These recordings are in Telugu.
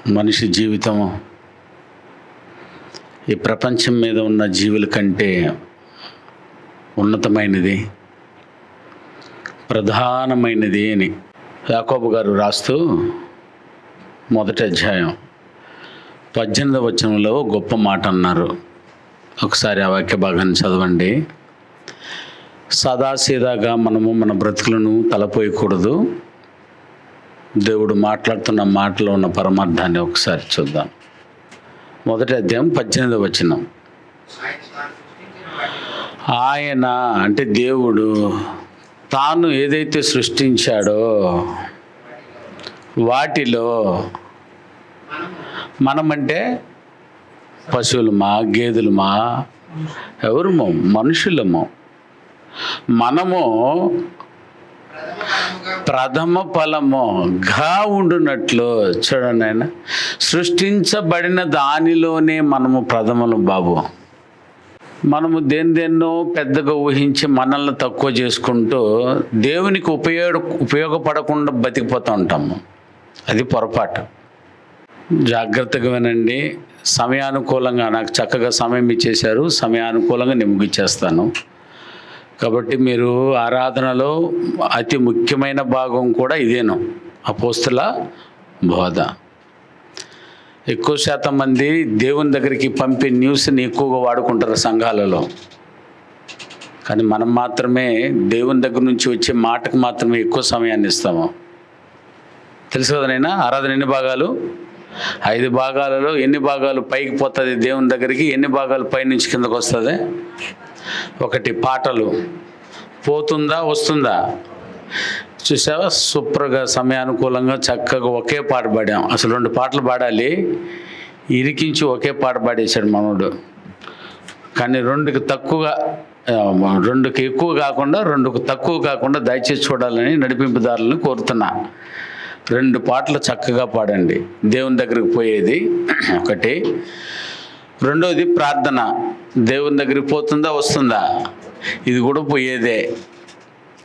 మనిషి జీవితం ఈ ప్రపంచం మీద ఉన్న జీవుల కంటే ఉన్నతమైనది, ప్రధానమైనది అని యాకోబు గారు రాస్తూ మొదటి అధ్యాయం 18వ వచనంలో గొప్ప మాట అన్నారు. ఒకసారి ఆ వాక్య భాగాన్ని చదవండి. సదాసీదాగా మనము మన బ్రతుకులను తలపోయకూడదు. దేవుడు మాట్లాడుతున్న మాటలో ఉన్న పరమార్థాన్ని ఒకసారి చూద్దాం. మొదటి అధ్యాయం 18వ వచనం. ఆయన అంటే దేవుడు తాను ఏదైతే సృష్టించాడో వాటిలో మనమంటే పశువులమా, గేదెలమా, ఎవరమో, మనుషులమో, మనము ప్రథమ ఫలముగా ఉండునట్లు. చూడండి, ఆయన సృష్టించబడిన దానిలోనే మనము ప్రథమలు బాబు. మనము దేన్నో పెద్దగా ఊహించి మనల్ని తక్కువ చేసుకుంటూ దేవునికి ఉపయోగపడకుండా బతికిపోతూ ఉంటాము. అది పొరపాటు. జాగ్రత్తగా వినండి. సమయానుకూలంగా నాకు చక్కగా సమయం ఇచ్చేశారు. సమయానుకూలంగా నేను ముగిచ్చేస్తాను. కాబట్టి మీరు ఆరాధనలో అతి ముఖ్యమైన భాగం కూడా ఇదేను, అపోస్తుల బోధ. ఎక్కువ శాతం మంది దేవుని దగ్గరికి పంపే న్యూస్ని ఎక్కువగా వాడుకుంటారు సంఘాలలో. కానీ మనం మాత్రమే దేవుని దగ్గర నుంచి వచ్చే మాటకు మాత్రమే ఎక్కువ సమయాన్ని ఇస్తాము. తెలుసు కదా నైనా, ఆరాధన ఎన్ని భాగాలు? 5 భాగాలలో ఎన్ని భాగాలు పైకి పోతుంది దేవుని దగ్గరికి, ఎన్ని భాగాలు పైనుంచి కిందకు వస్తుంది? 1 పాటలు పోతుందా వస్తుందా? చూసావా, సూపర్గా సమయానుకూలంగా చక్కగా ఒకే పాట పాడాం. అసలు 2 పాటలు పాడాలి, ఇరికించి ఒకే పాట పాడేశాడు మనోడు. కానీ 2కి ఎక్కువ కాకుండా 2కు తక్కువ కాకుండా దయచేసి చూడాలని నడిపింపుదారులను కోరుతున్నా. 2 పాటలు చక్కగా పాడండి. దేవుని దగ్గరికి పోయేది 1, 2వది ప్రార్థన. దేవుని దగ్గరికి పోతుందా వస్తుందా? ఇది కూడా పోయేదే.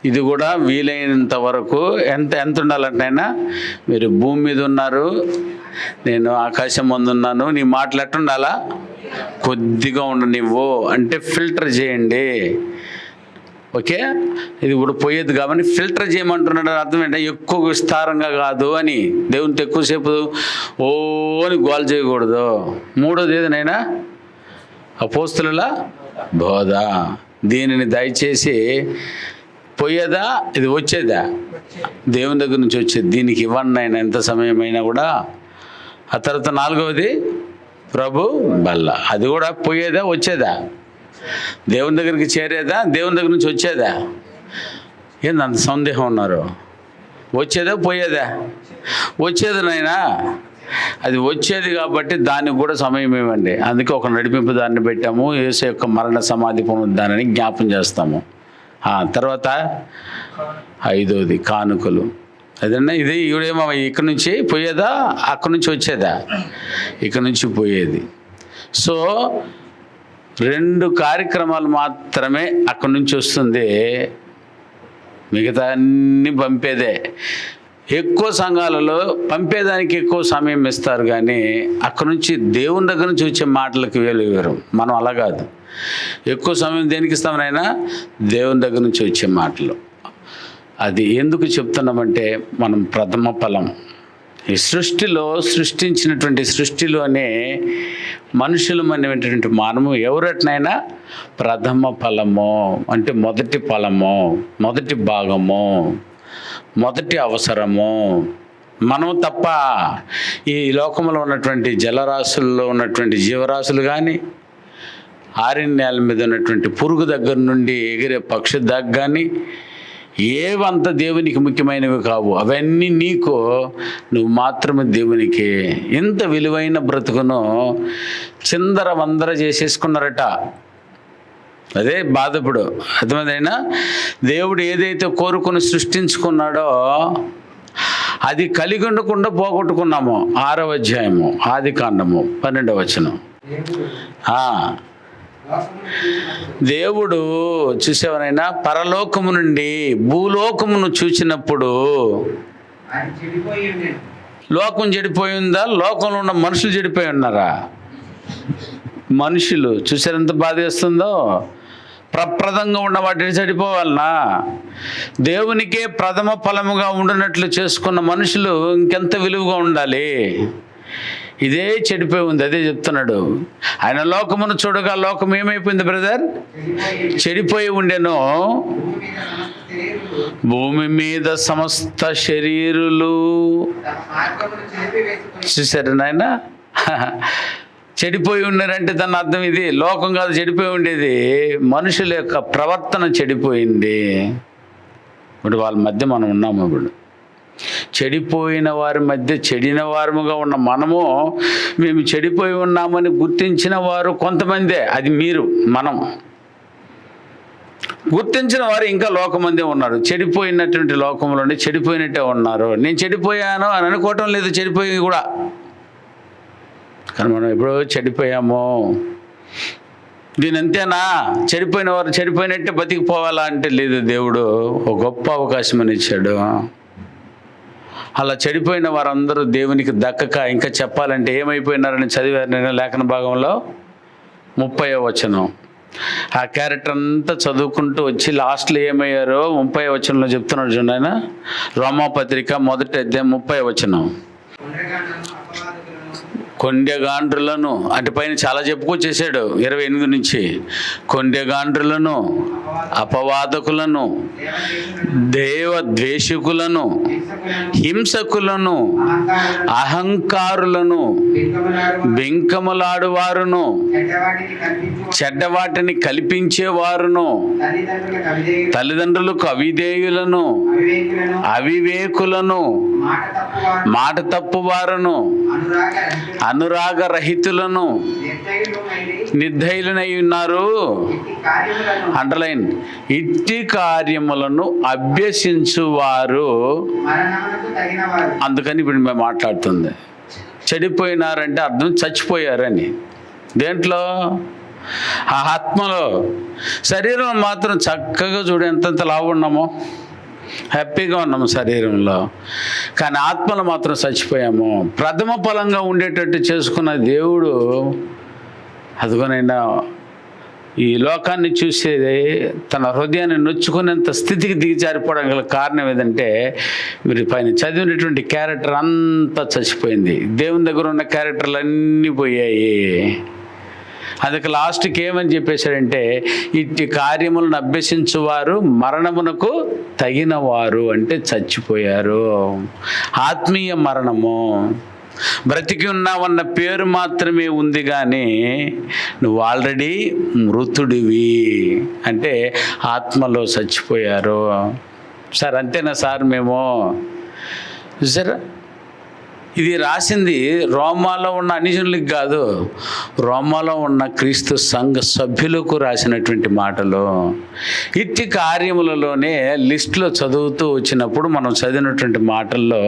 ఇది కూడా వీలైనంత వరకు ఎంత ఉండాలంటైనా, మీరు భూమి మీద ఉన్నారు, నేను ఆకాశం ముందు ఉన్నాను, నీ మాటలు ఎట్టుండాలా? కొద్దిగా ఉండనివ్వు అంటే ఫిల్టర్ చేయండి. ఓకే, ఇది కూడా పోయేది కాబట్టి ఫిల్టర్ చేయమంటున్నాడు. అర్థం ఏంటంటే ఎక్కువ విస్తారంగా కాదు అని. దేవునితో ఎక్కువసేపు ఓ అని గోల్ చేయకూడదు. 3వది ఏదైనా అపోస్తుల బోధ. దీనిని దయచేసి పోయేదా ఇది వచ్చేదా? దేవుని దగ్గర నుంచి వచ్చేది. దీనికి ఇవ్వండి ఆయన ఎంత సమయమైనా కూడా. ఆ తర్వాత 4వది ప్రభు బల్ల. అది కూడా పోయేదా వచ్చేదా? దేవుని దగ్గరికి చేరేదా? దేవుని దగ్గర నుంచి వచ్చేదా? ఏంది అంత సందేహం ఉన్నారు? వచ్చేదా పోయేదా? వచ్చేది నాయనా. అది వచ్చేది కాబట్టి దానికి కూడా సమయం ఇవ్వండి. అందుకే ఒక నడిపింపు దాన్ని పెట్టాము. యేసు యొక్క మరణ సమాధి పునరుద్ధానాన్ని జ్ఞాపం చేస్తాము. తర్వాత 5వది కానుకలు. అదన్నా ఇది ఇవిడేమో ఇక్కడ నుంచి పోయేదా అక్కడి నుంచి వచ్చేదా? ఇక్కడ నుంచి పోయేది. సో 2 కార్యక్రమాలు మాత్రమే అక్కడి నుంచి వస్తుంది, మిగతా అన్నీ పంపేదే. ఎక్కువ సంఘాలలో పంపేదానికి ఎక్కువ సమయం ఇస్తారు, కానీ అక్కడి నుంచి దేవుని దగ్గర నుంచి వచ్చే మాటలకు వేరు. మనం అలా కాదు. ఎక్కువ సమయం దేనికి ఇస్తామనైనా? దేవుని దగ్గర నుంచి వచ్చే మాటలు. అది ఎందుకు చెప్తున్నామంటే, మనం ప్రథమ ఫలం ఈ సృష్టించినటువంటి సృష్టిలోనే మనుషులు అనేటువంటి మనము ఎవరట్నైనా ప్రథమ ఫలము అంటే మొదటి ఫలము, మొదటి భాగము, మొదటి అవసరము. మనం తప్ప ఈ లోకంలో ఉన్నటువంటి జలరాశుల్లో ఉన్నటువంటి జీవరాశులు కానీ, ఆరణ్యాల మీద ఉన్నటువంటి పురుగు దగ్గర నుండి ఎగిరే పక్షి దగ్గర కానీ ఏవంత దేవునికి ముఖ్యమైనవి కావు. అవన్నీ నీకు, నువ్వు మాత్రమే దేవునికి. ఎంత విలువైన బ్రతుకును చిందర వందర చేసేసుకున్నారట. అదే బాధపడు. అర్థమైందైనా, దేవుడు ఏదైతే కోరుకుని సృష్టించుకున్నాడో అది కలిగి ఉండకుండా పోగొట్టుకున్నాము. 6వ అధ్యాయము ఆదికాండము 12వ వచనం. దేవుడు చూసేవనైనా పరలోకము నుండి భూలోకమును చూచినప్పుడు లోకం చెడిపోయిందా? లోకంలో ఉన్న మనుషులు చెడిపోయి ఉన్నారా? మనుషులు చూసారు ఎంత బాధ వేస్తుందో. ప్రప్రదంగా ఉన్న వాటిని చెడిపోవాలనా? దేవునికే ప్రథమ ఫలముగా ఉండినట్లు చేసుకున్న మనుషులు ఇంకెంత విలువగా ఉండాలి? ఇదే చెడిపోయి ఉంది. అదే చెప్తున్నాడు ఆయన. లోకమును చూడగా లోకం ఏమైపోయింది బ్రదర్? చెడిపోయి ఉండెను. భూమి మీద సమస్త శరీరులు చూసారు నాయన. చెడిపోయి ఉన్నారంటే దాని అర్థం ఇది. లోకం కాదు చెడిపోయి ఉండేది, మనుషుల యొక్క ప్రవర్తన చెడిపోయింది. ఇప్పుడు వాళ్ళ మధ్య మనం ఉన్నాము. ఇప్పుడు చెడిపోయిన వారి మధ్య చెడిన వారముగా ఉన్న మనము, మేము చెడిపోయి ఉన్నామని గుర్తించిన వారు కొంతమందే. అది మీరు, మనం. గుర్తించిన వారు ఇంకా లోకమందే ఉన్నారు. చెడిపోయినటువంటి లోకంలోనే చెడిపోయినట్టే ఉన్నారు. నేను చెడిపోయాను అని అనుకోవటం లేదు, చెడిపోయి కూడా. కానీ మనం ఎప్పుడో చెడిపోయాము. దీని అంతేనా? చెడిపోయిన వారు చెడిపోయినట్టే బతికిపోవాలా అంటే లేదు. దేవుడు ఒక గొప్ప అవకాశం అని ఇచ్చాడు. అలా చెడిపోయిన వారందరూ దేవునికి దక్కక ఇంకా చెప్పాలంటే ఏమైపోయినారని చదివారు నేను లేఖన భాగంలో 30వ వచనం. ఆ క్యారెక్టర్ అంతా చదువుకుంటూ వచ్చి లాస్ట్లో ఏమయ్యారో 30వ వచనంలో చెప్తున్నాడు చూడండి ఆయన. రోమాపత్రిక 1వ అధ్యాయం 30వ వచనం. కొండెగాండ్రులను అంటే పైన చాలా చెప్పుకొచ్చేసాడు 28 నుంచి. కొండెగాండ్రులను, అపవాదకులను, దేవద్వేషకులను, హింసకులను, అహంకారులను, బెంకములాడువారును, చెడ్డవాటిని కల్పించేవారును, తల్లిదండ్రులకు అవిధేయులను, అవివేకులను, మాట తప్పువారును, అనురాగరహితులను, నిర్దయులనై ఉన్నారు. అండర్లైన్. ఇట్టి కార్యములను అభ్యసించువారు. అందుకని ఇప్పుడు మేము మాట్లాడుతుంది. చెడిపోయినారంటే అర్థం చచ్చిపోయారని. దేంట్లో? ఆ ఆత్మలో. శరీరం మాత్రం చక్కగా చూడు ఎంతెంత లావు ఉన్నామో, హ్యాపీగా ఉన్నాము శరీరంలో. కానీ ఆత్మలో మాత్రం చచ్చిపోయాము. ప్రథమ ఫలంగా ఉండేటట్టు చేసుకున్న దేవుడు అదిగోనైనా ఈ లోకాన్ని చూసేది తన హృదయాన్ని నొచ్చుకునేంత స్థితికి దిగజారిపోవడం గల కారణం ఏదంటే, మీరు పైన చదివినటువంటి క్యారెక్టర్ అంతా చచ్చిపోయింది. దేవుని దగ్గర ఉన్న క్యారెక్టర్లు అన్నీ పోయాయి. అందుకే లాస్ట్కి ఏమని చెప్పేశాడంటే, ఇట్టి కార్యములను అభ్యసించువారు మరణమునకు తగినవారు. అంటే చచ్చిపోయారు. ఆత్మీయ మరణము. బ్రతికి ఉన్నావన్న పేరు మాత్రమే ఉంది, కానీ నువ్వు ఆల్రెడీ మృతుడివి. అంటే ఆత్మలో చచ్చిపోయారు. సార్ అంతేనా సార్? మేము సార్ ఇది రాసింది రోమాలో ఉన్న అన్యజనులకు కాదు, రోమాలో ఉన్న క్రీస్తు సంఘ సభ్యులకు రాసినటువంటి మాటలు. ఇట్టి కార్యములలోనే లిస్టులో చదువుతూ వచ్చినప్పుడు మనం చదివినటువంటి మాటల్లో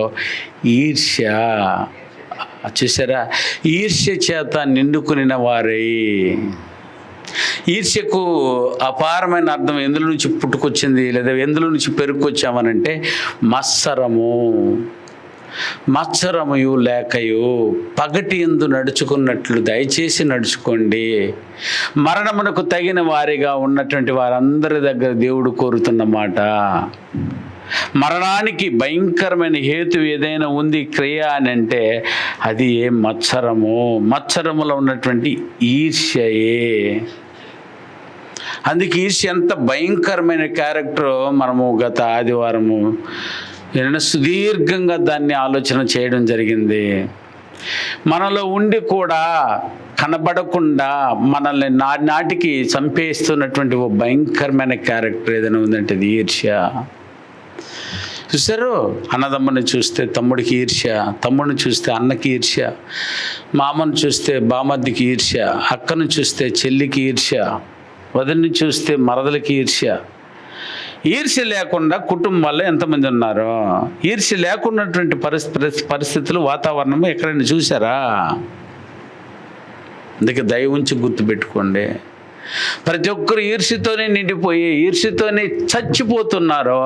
ఈర్ష్య చూసారా? ఈర్ష్య చేత నిండుకునిన వారై. ఈర్ష్యకు అపారమైన అర్థం ఎందులో నుంచి పుట్టుకొచ్చింది లేదా ఎందులో నుంచి పెరుక్కొచ్చామనంటే మత్సరము. మత్సరముయు లేకయు పగటి యందు నడుచుకున్నట్లు దయచేసి నడుచుకోండి. మరణమునకు తగిన వారిగా ఉన్నటువంటి వారందరి దగ్గర దేవుడు కోరుతున్న మాట. మరణానికి భయంకరమైన హేతు ఏదైనా ఉంది క్రియ అని అంటే అది ఏ మత్సరము. మత్సరములో ఉన్నటువంటి ఈర్ష్యయే. అందుకే ఈర్ష్య ఎంత భయంకరమైన క్యారెక్టర్ మనము గత ఆదివారము సుదీర్ఘంగా దాన్ని ఆలోచన చేయడం జరిగింది. మనలో ఉండి కూడా కనబడకుండా మనల్ని నాటికి చంపేస్తున్నటువంటి ఓ భయంకరమైన క్యారెక్టర్ ఏదైనా ఉందంటే అది ఈర్ష్య. చూసారు? అన్నదమ్మని చూస్తే తమ్ముడికి ఈర్ష్య, తమ్ముడిని చూస్తే అన్నకి ఈర్ష్య, మామను చూస్తే బామర్దికి ఈర్ష్య, అక్కను చూస్తే చెల్లికి ఈర్ష్య, వదిలిని చూస్తే మరదలకి ఈర్ష్య. ఈర్ష్య లేకుండా కుటుంబాల్లో ఎంతమంది ఉన్నారు? ఈర్ష్య లేకున్నటువంటి పరిస్థితులు, వాతావరణము ఎక్కడైనా చూసారా? అందుకే దయ ఉంచి గుర్తుపెట్టుకోండి. ప్రతి ఒక్కరు ఈర్ష్యతోనే నిండిపోయి ఈర్ష్యతోనే చచ్చిపోతున్నారు.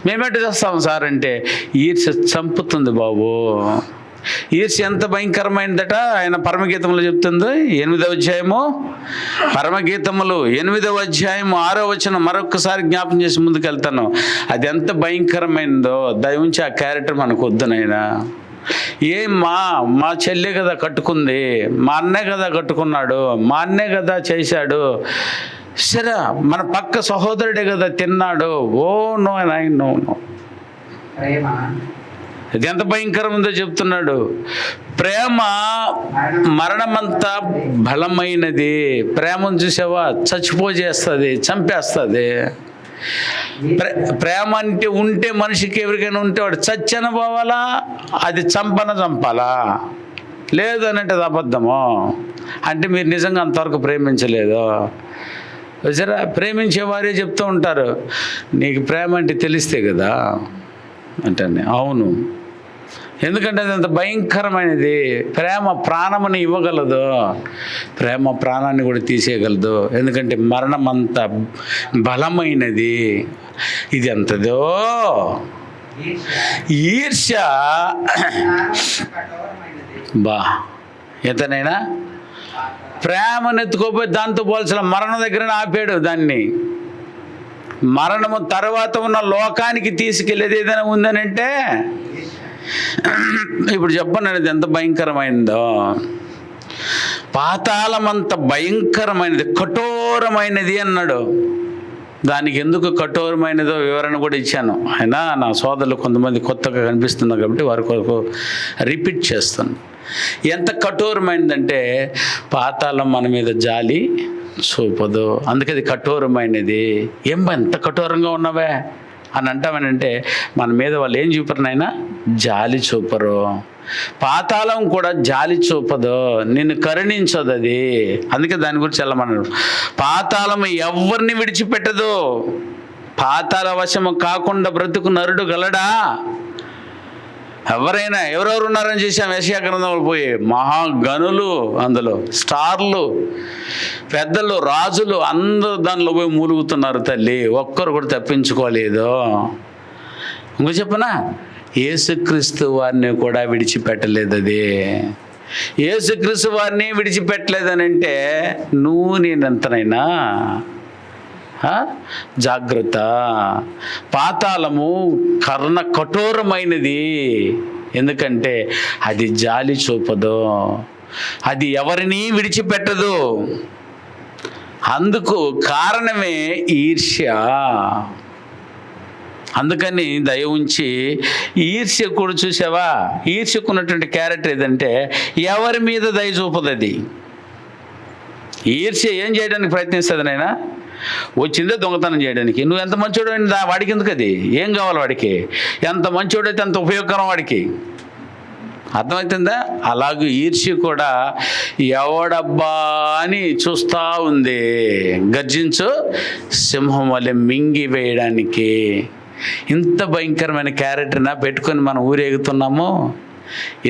మేమేంటి చేస్తాం సార్ అంటే, ఈర్ష్య చంపుతుంది బాబు. ఈర్ష్య ఎంత భయంకరమైనదట ఆయన పరమగీతంలో చెప్తుంది. 8వ అధ్యాయము పరమగీతములు 8వ అధ్యాయము 6వ వచనం మరొకసారి జ్ఞాపం చేసి ముందుకు వెళ్తాను. అది ఎంత భయంకరమైనదో దయవుంచి ఆ క్యారెక్టర్ మనకు వద్దునైనా. మా చెల్లె కదా కట్టుకుంది, మా అన్నే కదా కట్టుకున్నాడు, మా అన్నే కదా చేశాడు, సరే మన పక్క సహోదరుడే కదా తిన్నాడు. ఓ నో నాయన నో నో. ఇది ఎంత భయంకరం ఉందో చెప్తున్నాడు. ప్రేమ మరణమంతా బలమైనది. ప్రేమను చూసావా, చచ్చిపోజేస్తుంది, చంపేస్తుంది. ప్రేమ అంటే ఉంటే మనిషికి ఎవరికైనా ఉంటే వాడు చచ్చన పోవాలా, అది చంపాలా, లేదు అని అంటే అది అబద్ధము. అంటే మీరు నిజంగా అంతవరకు ప్రేమించలేదు. సరే, ప్రేమించేవారే చెప్తూ ఉంటారు, నీకు ప్రేమ అంటే తెలిస్తే కదా అంటే. అవును, ఎందుకంటే అది అంత భయంకరమైనది. ప్రేమ ప్రాణముని ఇవ్వగలదు, ప్రేమ ప్రాణాన్ని కూడా తీసేయగలదు. ఎందుకంటే మరణం అంత బలమైనది. ఇది ఎంతదో ఈర్ష్య బా. ఎంతనైనా ప్రేమను ఎత్తుకోపోయి దాంతో పోల్చిన మరణం దగ్గర ఆపాడు దాన్ని. మరణము తర్వాత ఉన్న లోకానికి తీసుకెళ్ళేది ఏదైనా ఉందని అంటే, ఇప్పుడు చెప్పండి అది ఎంత భయంకరమైందో. పాతాళం అంత భయంకరమైనది, కఠోరమైనది అన్నాడు. దానికి ఎందుకు కఠోరమైనదో వివరణ కూడా ఇచ్చాను. అయినా నా సోదరులు కొంతమంది కొత్తగా కనిపిస్తున్నారు కాబట్టి వారి కొరకు రిపీట్ చేస్తాను. ఎంత కఠోరమైనదంటే, పాతాళం మన మీద జాలి చూపదు, అందుకే అది కఠోరమైనది. ఎంత కఠోరంగా ఉన్నావే అని అంటామనంటే, మన మీద వాళ్ళు ఏం చూపరు నాయనా, జాలి చూపరు. పాతాళం కూడా జాలి చూపదు, నిన్ను కరుణించదు అది. అందుకే దాని గురించి వెళ్ళమన్నాడు. పాతాళం ఎవరిని విడిచిపెట్టదు. పాతాళ వశము కాకుండా బ్రతుకు నరుడు గలడా? ఎవరైనా ఎవరెవరు ఉన్నారని చేసాం యెషయా గ్రంథంలో పోయి, మహాగనులు, అందులో స్టార్లు, పెద్దలు, రాజులు అందరూ దానిలో పోయి మూలుగుతున్నారు తల్లి, ఒక్కరు కూడా తప్పించుకోలేదు. ఇంకో చెప్పనా, యేసుక్రీస్తు వారిని కూడా విడిచిపెట్టలేదు. అది యేసుక్రీస్తు వారిని విడిచిపెట్టలేదని అంటే నువ్వు నేనెంతనైనా జాగ్రత్త. పాతాళము కర్ణ కఠోరమైనది, ఎందుకంటే అది జాలి చూపదు, అది ఎవరిని విడిచిపెట్టదు. అందుకు కారణమే ఈర్ష్య. అందుకని దయ ఉంచి ఈర్ష్య కూడా చూసావా, ఈర్ష్యకున్నటువంటి క్యారెక్టర్ ఏదంటే ఎవరి మీద దయ చూపదు. అది ఈర్ష్య ఏం చేయడానికి ప్రయత్నిస్తుంది నాయనా, వచ్చిందే దొంగతనం చేయడానికి. నువ్వు ఎంత మంచోడు వాడికి ఎందుకు, అది ఏం కావాలి వాడికి, ఎంత మంచోడైతే అంత ఉపయోగకరం వాడికి. అర్థమవుతుందా? అలాగే ఈర్ష్య కూడా ఎవడబ్బా అని చూస్తూ ఉంది, గర్జించు సింహం వల్లే మింగి వేయడానికి. ఇంత భయంకరమైన క్యారెక్టర్నా పెట్టుకొని మనం ఊరేగుతున్నాము.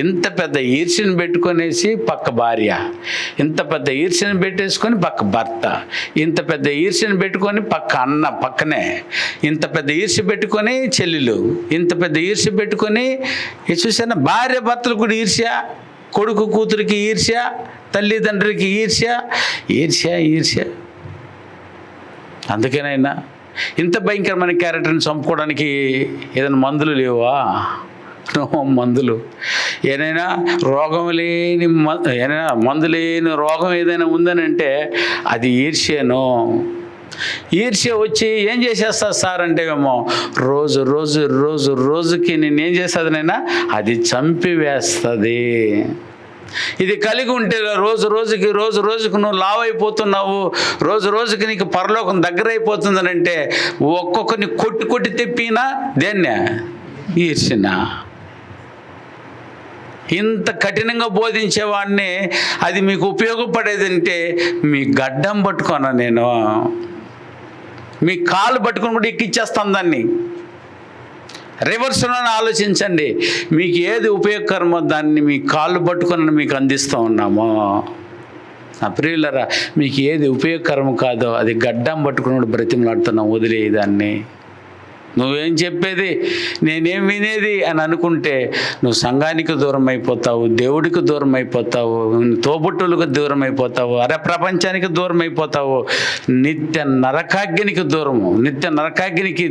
ఇంత పెద్ద ఈర్ష్యను పెట్టుకొనేసి పక్క భార్య, ఇంత పెద్ద ఈర్ష్యను పెట్టేసుకొని పక్క భర్త, ఇంత పెద్ద ఈర్ష్యను పెట్టుకొని పక్క అన్న పక్కనే, ఇంత పెద్ద ఈర్ష్య పెట్టుకొని చెల్లెలు, ఇంత పెద్ద ఈర్ష్య పెట్టుకొని చూసాను భార్య భర్తలు కూడా ఈర్ష్య, కొడుకు కూతురికి ఈర్ష్య, తల్లిదండ్రులకి ఈర్ష్య, ఈర్ష్య ఈర్ష్య. అందుకేనైనా ఇంత భయంకరమైన క్యారెక్టర్ని చంపుకోవడానికి ఏదైనా మందులు లేవా? మందులు ఏదైనా రోగం లేని ఏదైనా మందు లేని రోగం ఏదైనా ఉందని అంటే అది ఈర్ష్యను. ఈర్ష్య వచ్చి ఏం చేసేస్తుంది సార్ అంటే ఏమో రోజు రోజు రోజు రోజుకి నేనేం చేస్తుంది నైనా, అది చంపివేస్తుంది. ఇది కలిగి ఉంటే రోజు రోజుకి నువ్వు లావైపోతున్నావు, రోజు రోజుకి నీకు పరలోకం దగ్గర అయిపోతుందని అంటే ఒక్కొక్కరిని కొట్టి తెప్పినా దేన్నే, ఈర్ష్యనా. ఇంత కఠినంగా బోధించేవాడిని అది మీకు ఉపయోగపడేది అంటే మీ గడ్డం పట్టుకోను నేను, మీ కాలు పట్టుకొని కూడా ఎక్కిచ్చేస్తాను దాన్ని. రివర్స్లో ఆలోచించండి, మీకు ఏది ఉపయోగకరమో దాన్ని మీ కాళ్ళు పట్టుకొని మీకు అందిస్తూ ఉన్నాము. నా ప్రియులరా, మీకు ఏది ఉపయోగకరం కాదో అది గడ్డం పట్టుకున్నాడు బ్రతిమలాడుతున్నావు, వదిలేదాన్ని. నువ్వేం చెప్పేది, నేనేం వినేది అని అనుకుంటే నువ్వు సంఘానికి దూరం అయిపోతావు, దేవుడికి దూరం అయిపోతావు, తోబుట్టులకు దూరం అయిపోతావు, ప్రపంచానికి దూరం అయిపోతావు, నిత్య నరకాగ్నికి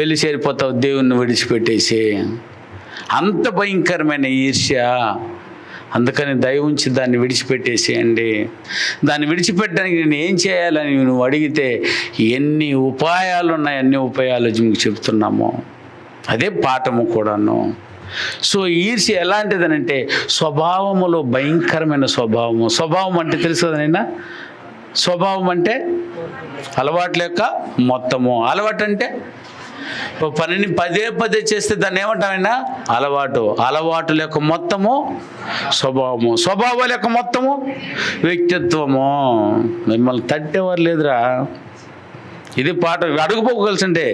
వెళ్ళి చేరిపోతావు దేవుణ్ణి విడిచిపెట్టేసి. అంత భయంకరమైన ఈర్ష్య. అందుకని దయ ఉంచి దాన్ని విడిచిపెట్టేసేయండి. దాన్ని విడిచిపెట్టడానికి నేను ఏం చేయాలని నువ్వు అడిగితే ఎన్ని ఉపాయాలు ఉన్నాయి, అన్ని ఉపాయాలు మీకు చెప్తున్నాము. అదే పాఠము కూడాను. సో ఈర్ష్య ఎలాంటిదనంటే స్వభావములో భయంకరమైన స్వభావము. స్వభావం అంటే తెలుసు కదనైనా, స్వభావం అంటే అలవాట్ల యొక్క మొత్తము. అలవాటు అంటే పనిని పదే చేస్తే దాన్ని ఏమంటామైనా అలవాటు. అలవాటుల యొక్క మొత్తము స్వభావము. స్వభావాల యొక్క మొత్తము వ్యక్తిత్వము. మిమ్మల్ని తట్టేవారు లేదురా. ఇది పాట. అడుగుపోగలిసింటే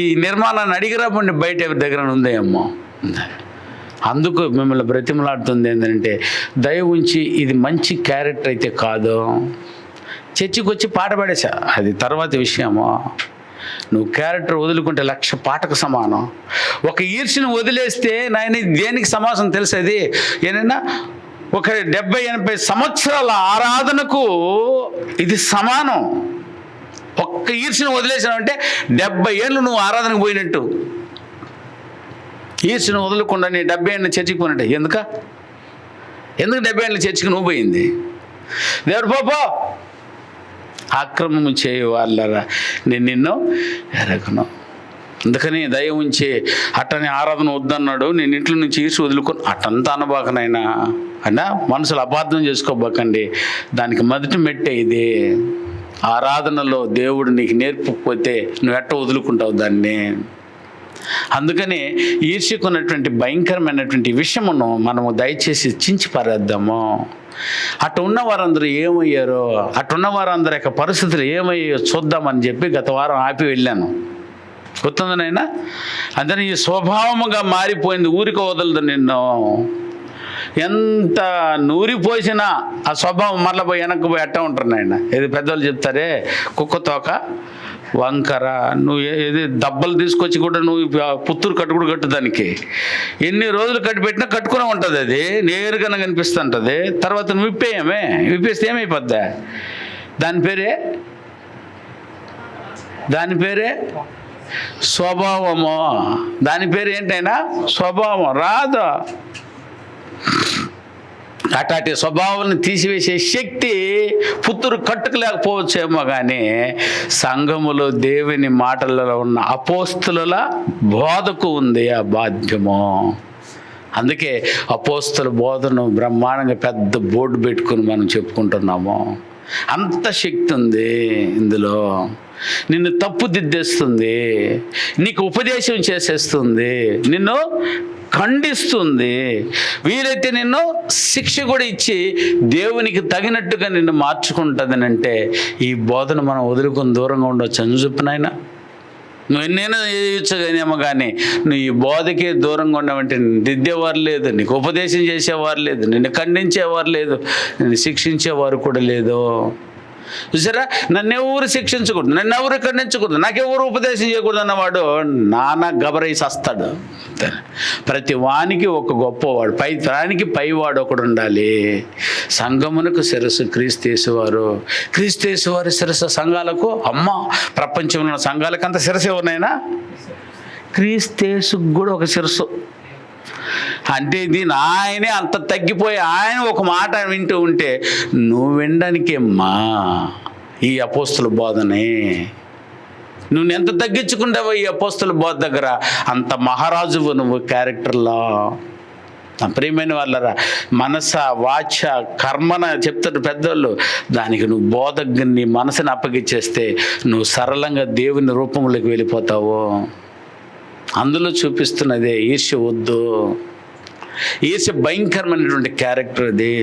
ఈ నిర్మాణాన్ని అడిగిరాపండి, బయట ఎవరి దగ్గర ఉందేమో. అందుకు మిమ్మల్ని బ్రతిమలాడుతుంది ఏంటంటే దయ ఉంచి ఇది మంచి క్యారెక్టర్ అయితే కాదు. చర్చికి వచ్చి పాట పాడేసా, అది తర్వాత విషయము. నువ్వు క్యారెక్టర్ వదులుకుంటే 1,00,000 పాటకు సమానం. ఒక ఈర్ష్యను వదిలేస్తే నాయన దేనికి సమాసం తెలిసేది ఏనైనా ఒక 70-80 సంవత్సరాల ఆరాధనకు ఇది సమానం. ఒక్క ఈర్ష్యను వదిలేసానంటే 70 ఏళ్ళు నువ్వు ఆరాధనకు పోయినట్టు. ఈర్ష్యను వదలకుండా నీ 70 ఏళ్ళు చర్చికి పోయినట్టు. ఎందుకు 70 ఏళ్ళు చర్చికి నువ్వు పోయింది? దేవుడు పో, అక్రమము చేయ వాళ్ళరా నేను నిన్ను ఎరగను. అందుకని దయ ఉంచి అట్టని ఆరాధన వద్దన్నాడు, నేను ఇంట్లో నుంచి ఈర్ష్య వదులుకొని అట్టంతా అనబాకనైనా అన్నా. మనసులు అపార్థం చేసుకోబాకండి. దానికి మొదటి మెట్టే ఇది. ఆరాధనలో దేవుడు నీకు నేర్పకపోతే నువ్వు ఎట్ట వదులుకుంటావు దాన్ని. అందుకని ఈర్ష్యకున్నటువంటి భయంకరమైనటువంటి విషయమును మనము దయచేసి చించి పారేద్దాము. అటు ఉన్న వారందరూ ఏమయ్యారో, అటున్న వారందరి యొక్క పరిస్థితులు ఏమయ్యాయో చూద్దామని చెప్పి గత వారం ఆపి వెళ్ళాను. గుర్తుందనైనా? అందుకని ఈ స్వభావముగా మారిపోయింది. ఊరికి వదలదు నిన్ను. ఎంత నూరిపోసినా ఆ స్వభావం మళ్ళీ పోయి వెనక్కి పోయి అట్ట ఉంటారు నాయన. ఏది పెద్దవాళ్ళు చెప్తారే, కుక్క తోక వంకర. నువ్వు ఏది దెబ్బలు తీసుకొచ్చి కూడా నువ్వు పుత్తూరు కట్టుకుడు కట్టు, దానికి ఎన్ని రోజులు కట్టిపెట్టినా కట్టుకునే ఉంటుంది. అది నేరుగా కనిపిస్తుంటుంది. తర్వాత నువ్వు విప్పేస్తే ఏమైపోద్దా? దాని పేరే స్వభావము. దాని పేరు ఏంటైనా స్వభావం. రాదు. అట్లాంటి స్వభావాన్ని తీసివేసే శక్తి పుత్తూరు కట్టుకోలేకపోవచ్చేమో, కానీ సంఘములో దేవుని మాటలలో ఉన్న అపోస్తుల బోధకు ఉంది ఆ బాధ్యము. అందుకే అపోస్తుల బోధను బ్రహ్మాండంగా పెద్ద బోర్డు పెట్టుకుని మనం చెప్పుకుంటున్నాము. అంత శక్తి ఉంది ఇందులో. నిన్ను తప్పుదిద్దేస్తుంది, నీకు ఉపదేశం చేసేస్తుంది, నిన్ను ఖండిస్తుంది, వీలైతే నిన్ను శిక్ష కూడా ఇచ్చి దేవునికి తగినట్టుగా నిన్ను మార్చుకుంటుందని. అంటే ఈ బోధన మనం వదులుకొని దూరంగా ఉండొచ్చు అని చెప్పినాయన. నువ్వు ఎన్నైనా చేయొచ్చుగానేమో, కానీ నువ్వు ఈ బోధకే దూరంగా ఉండవంటే దిద్దేవారు లేదు, నీకు ఉపదేశం చేసేవారు లేదు, నిన్ను ఖండించేవారు లేదు, నిన్ను శిక్షించేవారు కూడా లేదు. చూసారా? నన్నెవరు శిక్షించకూడదు, నన్నెవరు ఖండించకూడదు, నాకెవరు ఉపదేశం చేయకూడదు అన్నవాడు నానా గబరైసి వస్తాడు. ప్రతి వానికి ఒక గొప్పవాడు, ప్రానికి పైవాడు ఒకడు ఉండాలి. సంఘమునకు శిరస్సు క్రీస్తేసువారు. క్రీస్తేసువారి శిరస్సు సంఘాలకు. అమ్మ, ప్రపంచంలో ఉన్న సంఘాలకు అంత శిరస్సు ఎవరినైనా? క్రీస్తేసుకు కూడా ఒక శిరస్సు. అంటే దీని ఆయనే అంత తగ్గిపోయి ఆయన ఒక మాట వింటూ ఉంటే నువ్వు వినడానికేమ్మా ఈ అపోస్తుల బోధనే. నువ్వు ఎంత తగ్గించుకుంటావో ఈ అపోస్తుల బోధ దగ్గర, అంత మహారాజువు నువ్వు క్యారెక్టర్లో. ప్రియమైన వాళ్ళరా, మనస వాచ కర్మన చెప్తారు పెద్దోళ్ళు. దానికి నువ్వు బోధకు నీ మనసుని అప్పగిచ్చేస్తే నువ్వు సరళంగా దేవుని రూపంలోకి వెళ్ళిపోతావు. అందులో చూపిస్తున్నదే ఈర్ష్య వద్దు. ఈర్ష్య భయంకరమైనటువంటి క్యారెక్టర్ అది.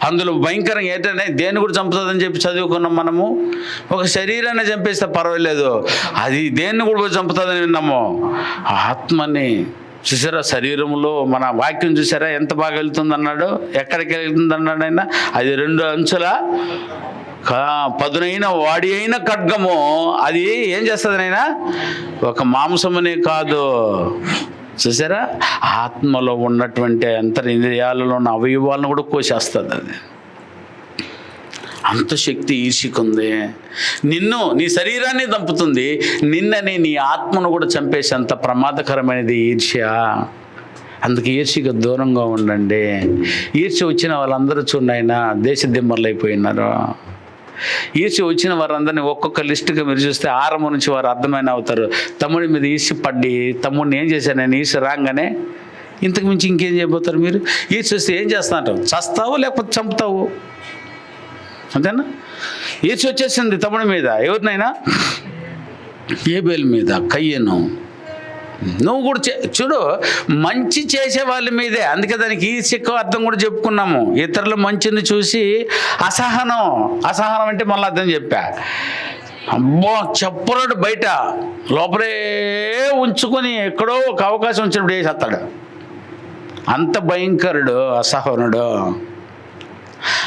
అందులో భయంకరంగా ఏంటంటే దేన్ని కూడా చంపుతుందని చెప్పి చదువుకున్నాం మనము. ఒక శరీరాన్ని చంపేస్తే పర్వాలేదు, అది దేన్ని కూడా చంపుతుందని విన్నాము, ఆత్మని. చూసారా, శరీరంలో మన వాక్యం చూసారా ఎంత బాగా వెళ్తుంది అన్నాడు. ఎక్కడికి వెళ్తుంది అన్నాడు ఆయన? అది 2 అంచుల పదునైన వాడి అయిన ఖడ్గము. అది ఏం చేస్తుంది నాయనా? ఒక మాంసమునే కాదు, చూసారా, ఆత్మలో ఉన్నటువంటి అంతరింద్రియాలలో ఉన్న అవయవాలను కూడా కోసేస్తుంది. అది అంత శక్తి ఈర్ష్యకుంది. నీ శరీరాన్ని చంపుతుంది, నిన్ననే నీ ఆత్మను కూడా చంపేసి అంత ప్రమాదకరమైనది ఈర్ష్య. అందుకే ఈర్ష్యకు దూరంగా ఉండండి. ఈర్ష్య వచ్చిన వాళ్ళందరూ చూడండి ఆయన దేశదిమ్మర్లు అయిపోయినారు. ఈర్ష్య వచ్చిన వారందరినీ ఒక్కొక్క లిస్టుగా మీరు చూస్తే 6 నుంచి వారు అర్థమైన అవుతారు. తమ్ముడి మీద ఈర్ష్య పడి, తమ్ముడిని ఏం చేశాను నేను, ఈర్ష్య రాగానే ఇంతకు మించి ఇంకేం చేయబోతారు మీరు? ఈర్ష్య వస్తే ఏం చేస్తానంటావు? చస్తావు లేకపోతే చంపుతావు, అంతేనా? ఈర్ష్య వచ్చేసింది తమ్ముడి మీద. ఎవరినైనా? ఏబేల్ మీద, కయ్యను. నువ్వు కూడా చూడు, మంచి చేసే వాళ్ళ మీదే. అందుకే దానికి ఈర్ష్యకు అర్థం కూడా చెప్పుకున్నాము. ఇతరుల మంచిని చూసి అసహనం అంటే మళ్ళీ అర్థం చెప్పా. అబ్బో చెప్పరాడు, బయట లోపలే ఉంచుకొని ఎక్కడో ఒక అవకాశం వచ్చినప్పుడు వేసేస్తాడు. అంత భయంకరుడు అసహనుడు.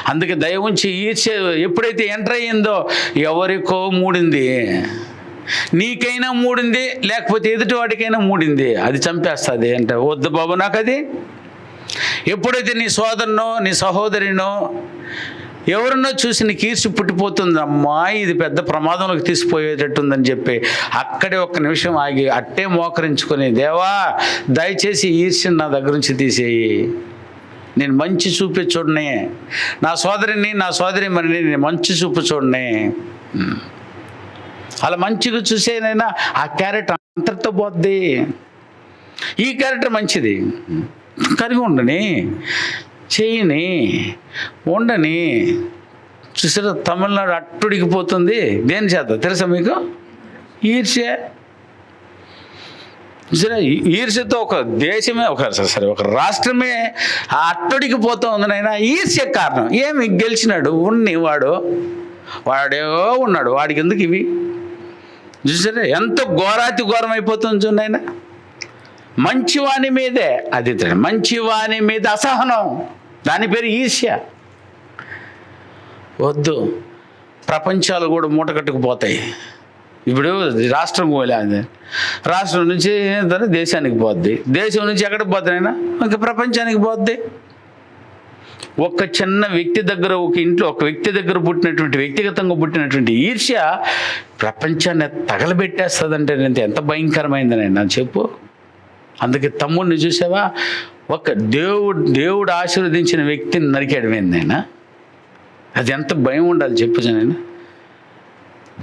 అందుకే దయ ఉంచి ఈర్ష్య ఎప్పుడైతే ఎంటర్ అయ్యిందో ఎవరికో మూడింది, నీకైనా మూడింది, లేకపోతే ఎదుటి వాడికైనా మూడింది, అది చంపేస్తుంది. అంటే వద్దు బాబు నాకు అది. ఎప్పుడైతే నీ సోదరునో నీ సహోదరినో ఎవరినో చూసి నీకు ఈర్ష్య పుట్టిపోతుంది, అమ్మా ఇది పెద్ద ప్రమాదంలోకి తీసిపోయేటట్టుందని చెప్పి అక్కడే ఒక్క నిమిషం ఆగి అట్టే మోకరించుకొని, దేవా దయచేసి ఈర్ష్యను నా దగ్గర నుంచి తీసేయి, నేను మంచి చూపే చూడనే, నా సోదరి మరి నేను మంచి చూపు చూడనే. అలా మంచిగా చూసేనైనా ఆ క్యారెక్టర్ అంతటితో పోద్ది. ఈ క్యారెక్టర్ మంచిది, కలిగి ఉండని, చేయని, ఉండని. చూసారా, తమిళనాడు అట్టుడికిపోతుంది దేని చేత తెలుసా మీకు? ఈర్ష్య. చూసారా, ఈర్ష్యతో ఒక దేశమే ఒక రాష్ట్రమే అట్టుడికి పోతూ ఉంది నాయన. ఈర్ష్య కారణం ఏమి? గెలిచినాడు, వాడేవో ఉన్నాడు, వాడికి ఎందుకు ఇవి? చూసారా ఎంత ఘోరాతి ఘోరం అయిపోతుంది చూడండి ఆయన. మంచివాని మీదే అది, మంచివాని మీద అసహనం, దాని పేరు ఈర్ష్య. వద్దు, ప్రపంచాలు కూడా మూట కట్టుకుపోతాయి. ఇప్పుడు రాష్ట్రం పోలేదు, రాష్ట్రం నుంచి దేశానికి పోద్ది, దేశం నుంచి ఎక్కడికి పోతానైనా ఇంకా ప్రపంచానికి పోద్ది. ఒక చిన్న వ్యక్తి దగ్గర, ఒక ఇంట్లో ఒక వ్యక్తి దగ్గర పుట్టినటువంటి, వ్యక్తిగతంగా పుట్టినటువంటి ఈర్ష్య ప్రపంచాన్ని తగలబెట్టేస్తుందంటే ఎంత భయంకరమైందనైనా చెప్పు. అందుకే తమ్ముడిని చూసావా, ఒక దేవుడు ఆశీర్వదించిన వ్యక్తిని నరికేయడమేందైనా, అది ఎంత భయం ఉండాలి చెప్పు జనైనా.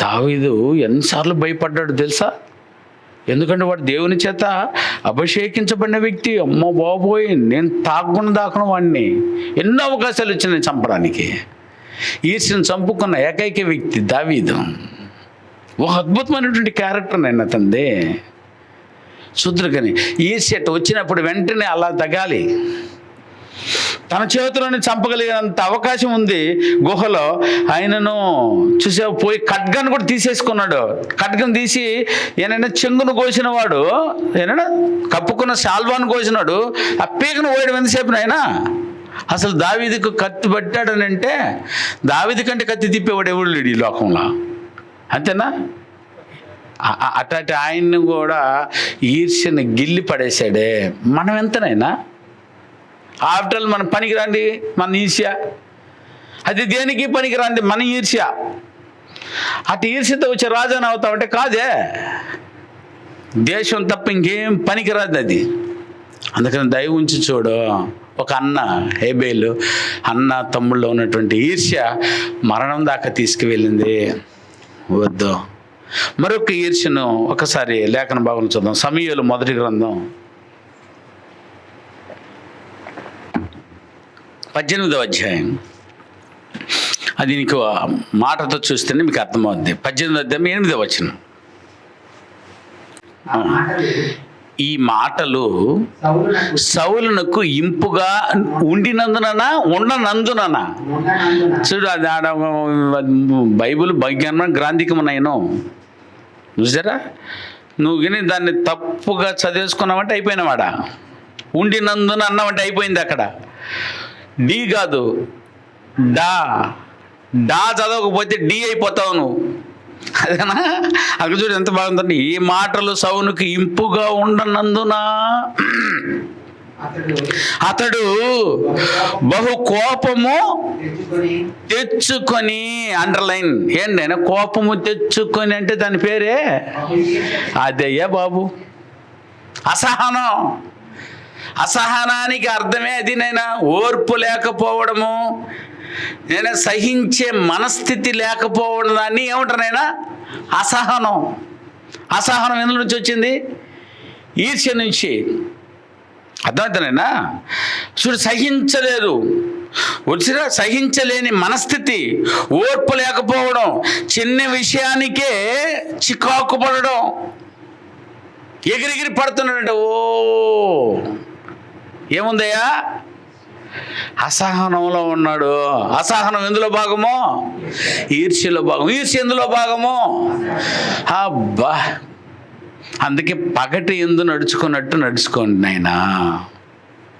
దావీదు ఎన్నిసార్లు భయపడ్డాడు తెలుసా? ఎందుకంటే వాడు దేవుని చేత అభిషేకించబడిన వ్యక్తి. అమ్మ బాబోయ్, నేను దాకున వాడిని ఎన్నో అవకాశాలు వచ్చినాయి చంపడానికి. ఈర్ష్యను చంపుకున్న ఏకైక వ్యక్తి దావీదు. ఒక అద్భుతమైనటువంటి క్యారెక్టర్ నేను అతనిది. శుద్రుకని ఈర్ష్య వచ్చినప్పుడు వెంటనే అలా తగాలి. తన చేతిలోనే చంపగలిగినంత అవకాశం ఉంది. గుహలో ఆయనను చూసే పోయి ఖడ్గాను కూడా తీసేసుకున్నాడు. ఖడ్గం తీసి ఏనైనా చెంగును కోసిన వాడు, ఏనైనా కప్పుకున్న శాల్వాను కోసినాడు. ఆ పీకను పోయడం ఎంతసేపు నాయనా? అసలు దావీదుకు కత్తి పట్టాడని అంటే దావీదు కంటే కత్తి తిప్పేవాడు ఎవడు లేడు ఈ లోకంలో, అంతేనా? అట్లాంటి ఆయన్ని కూడా ఈర్ష్యను గిల్లి పడేశాడే. మనం ఎంతనైనా ఆఫ్టర్ మన పనికిరాండి మన ఈర్ష్య, అది దేనికి పనికిరాంది మన ఈర్ష్య. అటు ఈర్ష్యతో వచ్చే రాజాని అవుతామంటే కాదే, దేశం తప్ప ఇంకేం పనికిరాదు అది. అందుకని దయ ఉంచి చూడు. ఒక అన్న హేబేలు అన్న తమ్ముళ్ళలో ఉన్నటువంటి ఈర్ష్య మరణం దాకా తీసుకువెళ్ళింది. వద్దు. మరొక ఈర్ష్యను ఒకసారి లేఖన భాగంలో చూద్దాం. సమూయేలు మొదటి గ్రంథం 18వ అధ్యాయం. అది నీకు మాటతో చూస్తేనే మీకు అర్థమవుద్ది. 18వ అధ్యాయం 8వ వచనం. ఈ మాటలు సౌలునకు ఇంపుగా ఉండనందున చూడు, అది ఆడ బైబిల్ భగ్యాన గ్రాంధికమునైనా చూసారా, నువ్వు విని దాన్ని తప్పుగా చదివేసుకున్నావంటే అయిపోయినవాడ. ఉండినందున అన్నావంటే అయిపోయింది అక్కడ. డి కాదు, డా. డా చదవకపోతే డి అయిపోతావు నువ్వు. అదేనా? అక్కడ చూడు ఎంత బాగుందండి. ఈ మాటలు సౌలుకి ఇంపుగా ఉండనందున అతడు బహు కోపము తెచ్చుకొని, అండర్లైన్ ఏంటైనా కోపము తెచ్చుకొని అంటే దాని పేరే అదయ్యా బాబు, అసహనం. అసహనానికి అర్థమే అది. నైనా ఓర్పు లేకపోవడము, నేను సహించే మనస్థితి లేకపోవడం దాన్ని ఏమంటారు అసహనం. అసహనం ఎందులో నుంచి వచ్చింది? ఈర్ష్య నుంచి. అర్థమవుతానైనా? చూడు, సహించలేదు, వచ్చిన సహించలేని మనస్థితి, ఓర్పు లేకపోవడం, చిన్న విషయానికే చికాకు పడడం, ఎగిరిగిరి పడుతున్నాడంటే ఓ ఏముందయ్యా? అసహనంలో ఉన్నాడు. అసహనం ఎందులో భాగమో? ఈర్ష్యలో భాగం. ఈర్ష్య ఎందులో భాగమో? అబ్బా, అందుకే పగటి ఎందు నడుచుకున్నట్టు నడుచుకోండి నాయనా.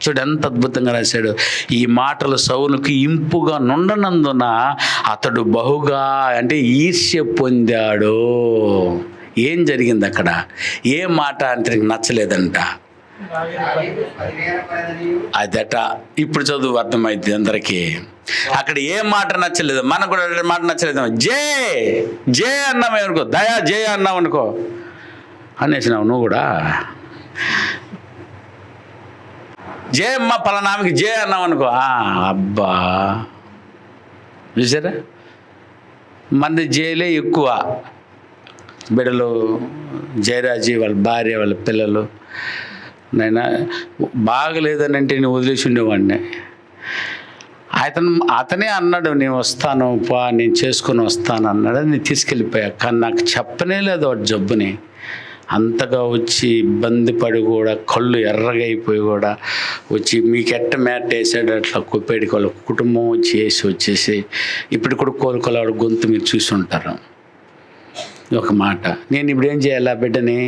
చూడు ఎంత అద్భుతంగా రాశాడు. ఈ మాటలు సౌలుకి ఇంపుగా నుండనందున అతడు బహుగా అంటే ఈర్ష్య పొందాడు. ఏం జరిగింది అక్కడ? ఏ మాట అంటే నచ్చలేదంట. అదట. ఇప్పుడు చదువు అర్థమైంది అందరికీ. అక్కడ ఏ మాట నచ్చలేదు. మనకు కూడా మాట నచ్చలేదు. జే జే అన్నామే అనుకో, దయా జే అన్నావు అనుకో అనేసినావు నువ్వు కూడా. జే అమ్మ పలానామికి జే అన్నావు అనుకో, అబ్బా చూసారా? మంది జేలే ఎక్కువ. బిడ్డలు, జయరాజీ వాళ్ళ భార్య, వాళ్ళ పిల్లలు, నైనా బాగలేదని అంటే నేను వదిలేసి ఉండేవాడిని. అతనే అన్నాడు, నేను వస్తాను పా, నేను చేసుకొని వస్తాను అన్నాడు. నేను తీసుకెళ్ళిపోయా. కానీ నాకు చెప్పనే లేదు వాడు జబ్బుని. అంతగా వచ్చి ఇబ్బంది పడి కూడా, కళ్ళు ఎర్రగా అయిపోయి కూడా వచ్చి మీకు ఎట్ట మ్యాట్ వేసాడు అట్లా కుప్పేడికి వాళ్ళ కుటుంబం వచ్చేసి ఇప్పుడు కూడా కోలుకోలేవాడు గొంతు మీరు చూసి ఉంటారు. ఒక మాట, నేను ఇప్పుడు ఏం చేయాలా బిడ్డని?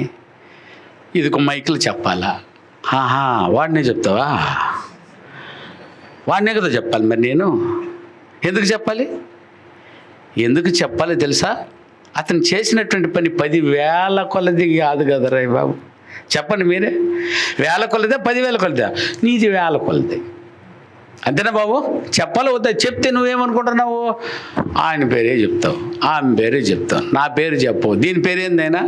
ఇది ఒక మైకులు చెప్పాలా? వాడినే చెప్తావా? వాడినే కదా చెప్పాలి. మరి నేను ఎందుకు చెప్పాలి? ఎందుకు చెప్పాలి తెలుసా? అతను చేసినటువంటి పని 10,000 కొలది కాదు కదా రా బాబు. చెప్పండి మీరే. 1000 కొలదా 10,000 కొలదా? నీది 1000 కొలది. అంతేనా బాబు? చెప్పాలి వద్దా? చెప్తే నువ్వేమనుకుంటున్నావు? ఆయన పేరే చెప్తావు, ఆమె పేరే చెప్తావు, నా పేరు చెప్పవు. దీని పేరు ఏందైనా?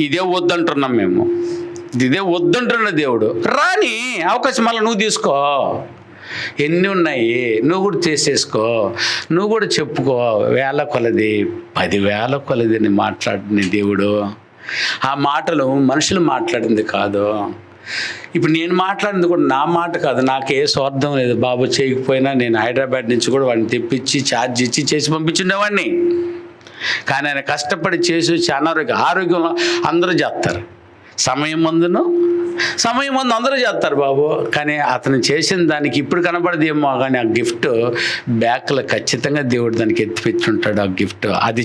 ఇదే వద్దంటున్నాం మేము. ఇదే వద్దంటున్న దేవుడు. రాని అవకాశం మళ్ళీ నువ్వు తీసుకో. ఎన్ని ఉన్నాయి నువ్వు కూడా చేసేసుకో, నువ్వు కూడా చెప్పుకో. 1000 కొలది 10,000 కొలదిని మాట్లాడిన దేవుడు. ఆ మాటలు మనుషులు మాట్లాడింది కాదు. ఇప్పుడు నేను మాట్లాడింది కూడా నా మాట కాదు. నాకు ఏ స్వార్థం లేదు. బాబు చేయకపోయినా నేను హైదరాబాద్ నుంచి కూడా వాడిని తెప్పించి ఛార్జ్ ఇచ్చి చేసి పంపించుండేవాడిని. కానీ ఆయన కష్టపడి చేసి వచ్చి ఆరోగ్యం అందరూ చేస్తారు. సమయం ముందు అందరూ చేస్తారు బాబు. కానీ అతను చేసిన దానికి ఇప్పుడు కనపడదేమో, కానీ ఆ గిఫ్ట్ బ్యాక్లో ఖచ్చితంగా దేవుడు దానికి ఎత్తిపెచ్చుంటాడు. ఆ గిఫ్ట్ అది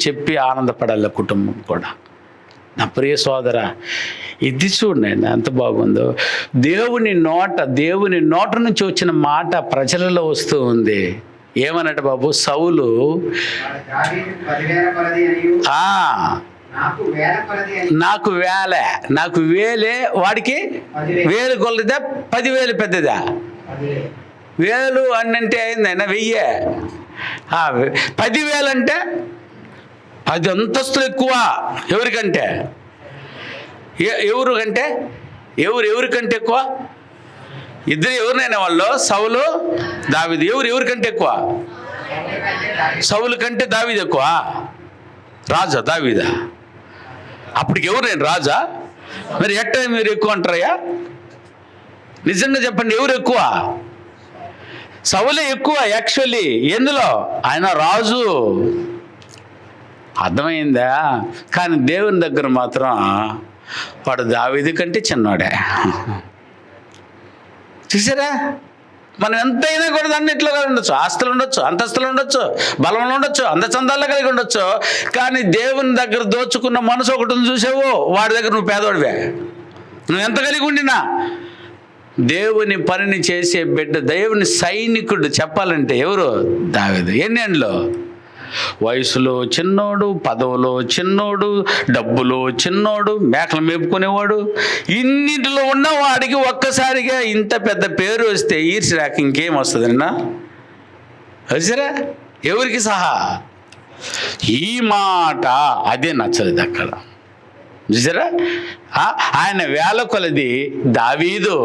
చెప్పి ఆనందపడాలి కుటుంబం కూడా. నా ప్రియ సోదర, ఇది చూడండి ఎంత బాగుందో. దేవుని నోట నుంచి వచ్చిన మాట ప్రజలలో వస్తూ ఉంది. ఏమన్నట్టు బాబు? సౌలు నాకు వేలే, వాడికి 1000 కొలదా 10,000 పెద్దదా? 1000 అంటే అయిందైనా 1000. 10,000 అంటే 10 అంతస్తులు ఎక్కువ. ఎవరికంటే ఎవరికంటే ఎక్కువ? ఇద్దరు ఎవరినైనా వాళ్ళు, సౌలు దావీదు. ఎవరికంటే ఎక్కువ? సౌలు కంటే దావీదు ఎక్కువ. రాజా దావీదా? అప్పటికి ఎవరు రాజా? మరి ఎట్ట మీరు ఎక్కువ అంటారయ్యా? నిజంగా చెప్పండి, ఎవరు ఎక్కువ? సౌలే ఎక్కువ యాక్చువల్లీ. ఎందులో? ఆయన రాజు. అర్థమైందా? కానీ దేవుని దగ్గర మాత్రం వాడు దావీదు కంటే చిన్నవాడే. చూసారా? మనం ఎంతైనా కూడా అన్నిట్లో కలిగి ఉండొచ్చు, ఆస్తులు ఉండొచ్చు, అంతస్తులు ఉండొచ్చు, బలంలో ఉండొచ్చు, అందచందాల్లో కలిగి ఉండొచ్చు. కానీ దేవుని దగ్గర దోచుకున్న మనసు ఒకటి చూసావు, వాడి దగ్గర నువ్వు పేదోడివే. నువ్వు ఎంత కలిగి ఉండినా దేవుని పనిని చేసే బిడ్డ, దేవుని సైనికుడు చెప్పాలంటే ఎవరు? దావీదు. ఎన్నేళ్ళు? వయసులో చిన్నోడు, పదవులో చిన్నోడు, డబ్బులో చిన్నోడు, మేకలు మేపుకునేవాడు. ఇన్నింటిలో ఉన్న వాడికి ఒక్కసారిగా ఇంత పెద్ద పేరు వస్తే ఈర్ష్య ఇంకేం వస్తుంది అన్నా? వచ్చారా? ఎవరికి సహా? ఈ మాట అదే నచ్చలేదు అక్కడ. చూసారా? ఆయన వేల కొలది, దావీదు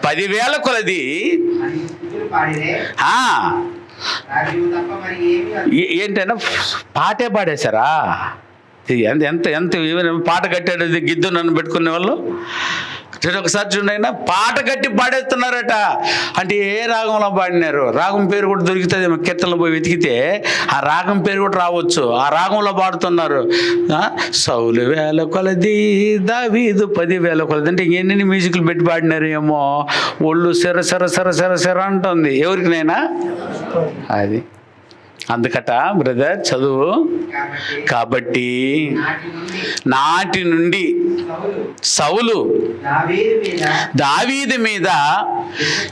10,000 కొలది. ఏంటైనా పాటే పాడేశారా? ఎంత ఎంత పాట కట్టాడు గిద్దు నన్ను పెట్టుకునే వాళ్ళు. ఒకసారి చూడైనా పాట కట్టి పాడేస్తున్నారట. అంటే ఏ రాగంలో పాడినారు? రాగం పేరు కూడా దొరుకుతుంది. కీర్తనలో పోయి వెతికితే ఆ రాగం పేరు కూడా రావచ్చు. ఆ రాగంలో పాడుతున్నారు. సౌలు 1,000 కొలది, దావీదు 10,000 కొలది. అంటే ఎన్ని మ్యూజిక్లు పెట్టి పాడినారు ఏమో. ఒళ్ళు సెర సెర సెర సెర సెర అంటుంది. ఎవరికినైనా అది. అందుకట బ్రదర్ చదువు. కాబట్టి నాటి నుండి సౌలు దావీదు మీద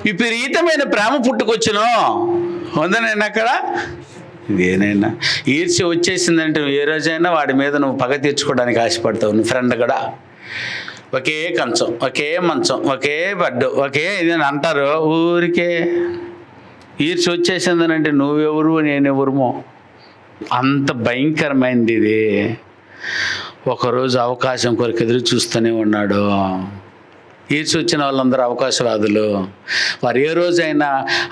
విపరీతమైన ప్రేమ పుట్టుకొచ్చును. ఉందనైనా అక్కడ ఇదేనైనా ఈర్ష్య వచ్చేసిందంటే ఏ రోజైనా వాడి మీద నువ్వు పగ తీర్చుకోవడానికి ఆశపడతావు. నువ్వు ఫ్రెండ్ కూడా ఒకే కంచం, ఒకే మంచం, ఒకే బెడ్, ఒకే ఇదని అంటారు ఊరికే. ఈర్ష్య వచ్చేసిందనంటే నువ్వెవరు నేనెవరుమో. అంత భయంకరమైనది ఇది. ఒకరోజు అవకాశం కొరకు ఎదురు చూస్తూనే ఉన్నాడు. ఈర్ష్య వచ్చిన వాళ్ళందరూ అవకాశవాదులు. వారు ఏ రోజైనా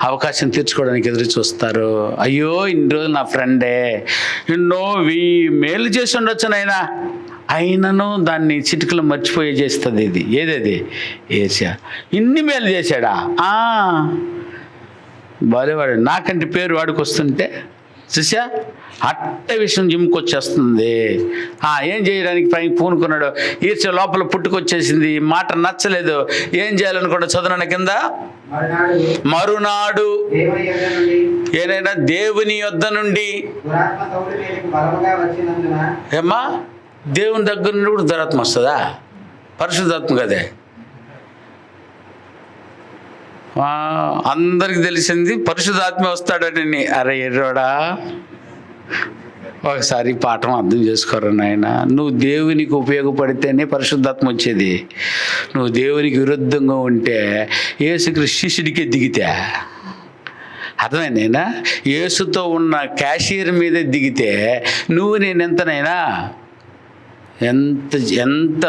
అవకాశం తీర్చుకోవడానికి ఎదురు చూస్తారు. అయ్యో ఇన్ని రోజులు నా ఫ్రెండే ఎన్నో మేలు చేసి ఉండొచ్చు నాయనా, అయినను దాన్ని చిటికలు మర్చిపోయే చేస్తుంది ఇది. ఏదేది? ఈర్ష్య. ఇన్ని మేలు చేశాడా? బాలేవాడు. నాకంటే పేరు వాడికి వస్తుంటే చూసా అట్ట విషయం జిమ్కొచ్చేస్తుంది. ఏం చేయడానికి పైకి పూనుకున్నాడు. ఈర్ష్య లోపల పుట్టుకొచ్చేసింది. మాట నచ్చలేదు. ఏం చేయాలనుకోండి? చదువున కింద మరునాడు ఏదైనా దేవుని యొద్ద నుండి ఏమ్మా దేవుని దగ్గర నుండి కూడా దురాత్మ వస్తుందా? పరిశుద్ధాత్మ కదే. అందరికి తెలిసింది పరిశుద్ధాత్మ వస్తాడని. అరే ఎర్రోడా, ఒకసారి పాఠం అర్థం చేసుకోరు నాయన. నువ్వు దేవునికి ఉపయోగపడితేనే పరిశుద్ధాత్మ వచ్చేది. నువ్వు దేవునికి విరుద్ధంగా ఉంటే యేసుక్రీస్తు శిష్యుడికే దిగితే అర్థమైందైనా. యేసుతో ఉన్న క్యాషియర్ మీదే దిగితే నువ్వు నేనెంతనైనా ఎంత ఎంత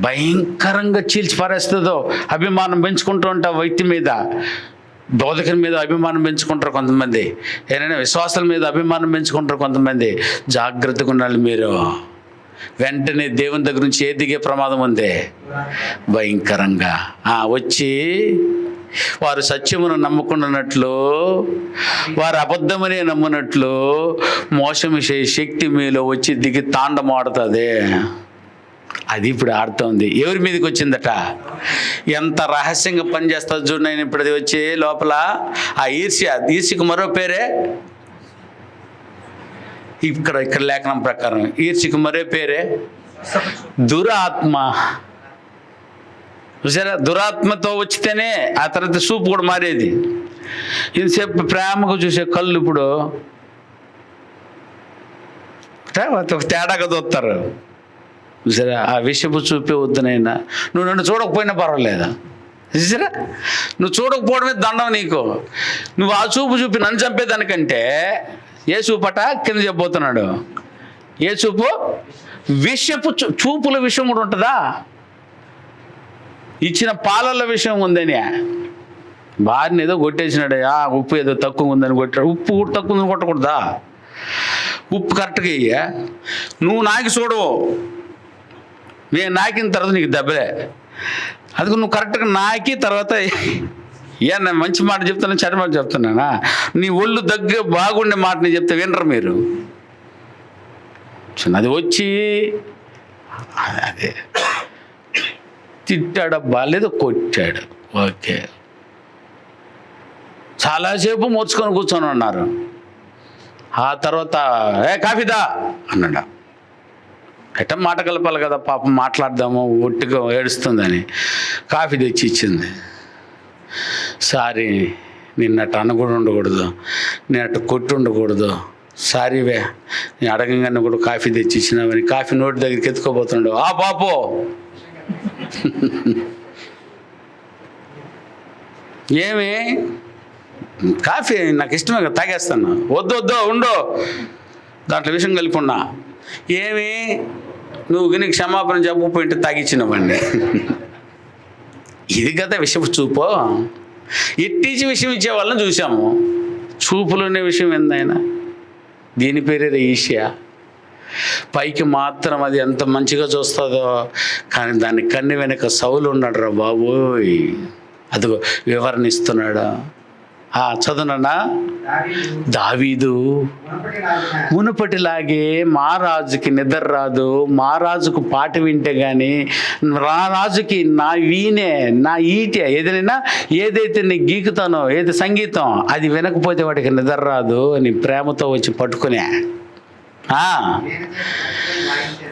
భయంకరంగా చీల్చిపారేస్తుందో. అభిమానం పెంచుకుంటూ ఉంటావు వ్యక్తి మీద, బోధకుని మీద అభిమానం పెంచుకుంటారు కొంతమంది, ఏదైనా విశ్వాసాల మీద అభిమానం పెంచుకుంటారు కొంతమంది. జాగ్రత్తగా ఉండాలి మీరు. వెంటనే దేవుని దగ్గర నుంచి ఏ దిగే ప్రమాదం ఉంది భయంకరంగా. వచ్చి వారు సత్యమును నమ్ముకున్నట్లు, వారు అబద్ధమనే నమ్మునట్లు మోసం చేసే శక్తి మీలో వచ్చి దిగి తాండమాడుతుంది. అది ఇప్పుడు ఆడుతోంది. ఎవరి మీదకి వచ్చిందట? ఎంత రహస్యంగా పనిచేస్తుంది చూడు. నేను ఇప్పుడు అది వచ్చి లోపల ఆ ఈర్ష్యకు మరో పేరే ఇక్కడ లేఖనం ప్రకారం ఈర్ష్యకు మరో పేరే దురాత్మ. చూసారా? దురాత్మతో వచ్చితేనే ఆ తర్వాత చూపు కూడా మారేది. ఇంతసేపు ప్రేమకు చూసే కళ్ళు ఇప్పుడు ఒక తేడాగా చూస్తారు. చూసారా? ఆ విషయపు చూపే వద్దునైనా. నువ్వు నన్ను చూడకపోయినా పర్వాలేదా? చూసారా? నువ్వు చూడకపోవడమే దండం నీకు. నువ్వు ఆ చూపు చూపి నన్ను చంపేదానికంటే ఏ చూపట కింద చెప్పబోతున్నాడు. ఏ చూపు? విషయపు చూపుల విషయం కూడా ఉంటుందా? ఇచ్చిన పాలల విషయం ఉందని భార్యని ఏదో కొట్టేసినాడు. ఉప్పు ఏదో తక్కువ ఉందని కొట్టాడు. ఉప్పు కూడా తక్కువ ఉందని కొట్టకూడదా? ఉప్పు కరెక్ట్గా అయ్యా. నువ్వు నాకి చూడవు, నేను నాకిన తర్వాత నీకు దెబ్బలే. అది నువ్వు కరెక్ట్గా నాకి తర్వాత నేను మంచి మాట చెప్తాను, చెడ్డ మాట చెప్తున్నానా? నీ ఒళ్ళు దగ్గర బాగుండే మాట నేను చెప్తే వినరు మీరు. అది వచ్చి అదే తిట్టాడబ్బా, లేదో కొట్టాడు, ఓకే. చాలాసేపు మోర్చుకొని కూర్చొని ఉన్నారు. ఆ తర్వాత కాఫీదా అన్నాడు. ఎట్ట మాట కలపాలి కదా పాపం, మాట్లాడదాము, ఒట్టిగా ఏడుస్తుందని కాఫీ తెచ్చి ఇచ్చింది. సారీ, నిన్నట్టు అనకూడదు, ఉండకూడదు, నేను అట్టు కొట్టి ఉండకూడదు, సారీవే, నేను అడగంగానే కూడా కాఫీ తెచ్చి ఇచ్చినావని కాఫీ నోటి దగ్గరికి ఎత్తుకోబోతున్నాడు. ఆ పాపో ఏమి కాఫీ నాకు ఇష్టమే కదా, తాగేస్తాను. వద్దు వద్దు ఉండు, దాంట్లో విషయం కలిపి ఉన్నా. ఏమి నువ్వు నీకు క్షమాపణ చెప్పకపోయింటే తాగిచ్చినవ్వండి. ఇది కదా విషయం చూపో. ఇట్టించి విషయం ఇచ్చే వాళ్ళని చూసాము. చూపులోనే విషయం ఏందైనా, దీని పేరే ఈర్ష్య. పైకి మాత్రం అది ఎంత మంచిగా చూస్తుందో, కానీ దాని కన్ను వెనక సౌలు ఉన్నాడు రా బాబోయ్. అదిగో వివరణ ఇస్తున్నాడు. చదువునన్నా. దావీదు మునుపటిలాగే మా రాజుకి నిద్ర రాదు, మా రాజుకు పాట వింటే కానీ, నా రాజుకి నా వీణే నా ఈటే ఏదైనా ఏదైతే నీ గీకుతానో ఏది సంగీతం అది వినకపోతే వాడికి నిద్ర రాదు అని ప్రేమతో వచ్చి పట్టుకునే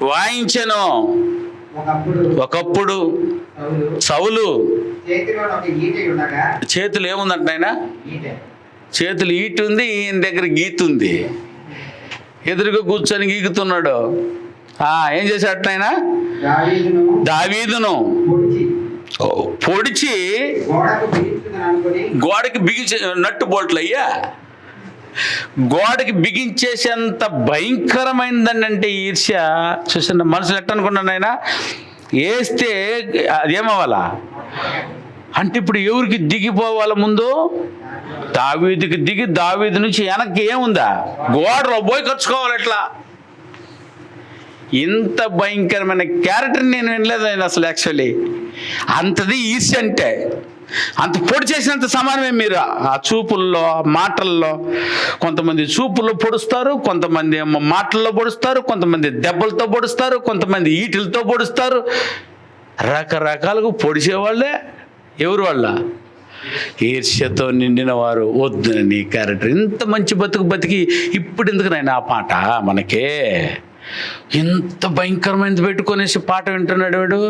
వాయించెను. ఒకప్పుడు సౌలు చేతులు ఏముందంట ఆయన, చేతులు ఈటు ఉంది, ఈయన దగ్గర గీతుంది. ఎదురుగా కూర్చొని గీకుతున్నాడు. ఏం చేశాడు ఆయన? దావీదును పొడిచి గోడకి బిగించే నట్టు బోల్ట్లు అయ్యా, గోడకి బిగించేసేంత భయంకరమైందని అంటే ఈర్ష్య. చూసిన మనసులు ఎట్ట అనుకున్నాను ఆయన, వేస్తే అదేమవ్వాలా అంటే ఇప్పుడు ఎవరికి దిగిపోవాల ముందు? దావీదుకి దిగి దావీదు నుంచి వెనక్కి ఏముందా, గోడలో పోయి ఖర్చుకోవాలి. ఎట్లా ఇంత భయంకరమైన క్యారెక్టర్ నేను వినలేదు నేను అసలు. యాక్చువల్లీ అంతది ఈర్ష్య అంటే. అంత పొడి చేసినంత సమానమే. మీరు ఆ చూపుల్లో మాటల్లో, కొంతమంది చూపుల్లో పొడుస్తారు, కొంతమంది ఏమో మాటల్లో పొడుస్తారు, కొంతమంది దెబ్బలతో పొడుస్తారు, కొంతమంది ఈటలతో పొడుస్తారు. రకరకాలుగా పొడిచేవాళ్ళే. ఎవరు వాళ్ళ? ఈర్ష్యతో నిండిన వారు. వద్దు నీ క్యారెక్టర్, ఇంత మంచి బతికి ఇప్పుడు ఎందుకు నాయన ఆ పాట మనకే? ఇంత భయంకరమైనది పెట్టుకొనేసి పాట వింటున్నాడు వాడు.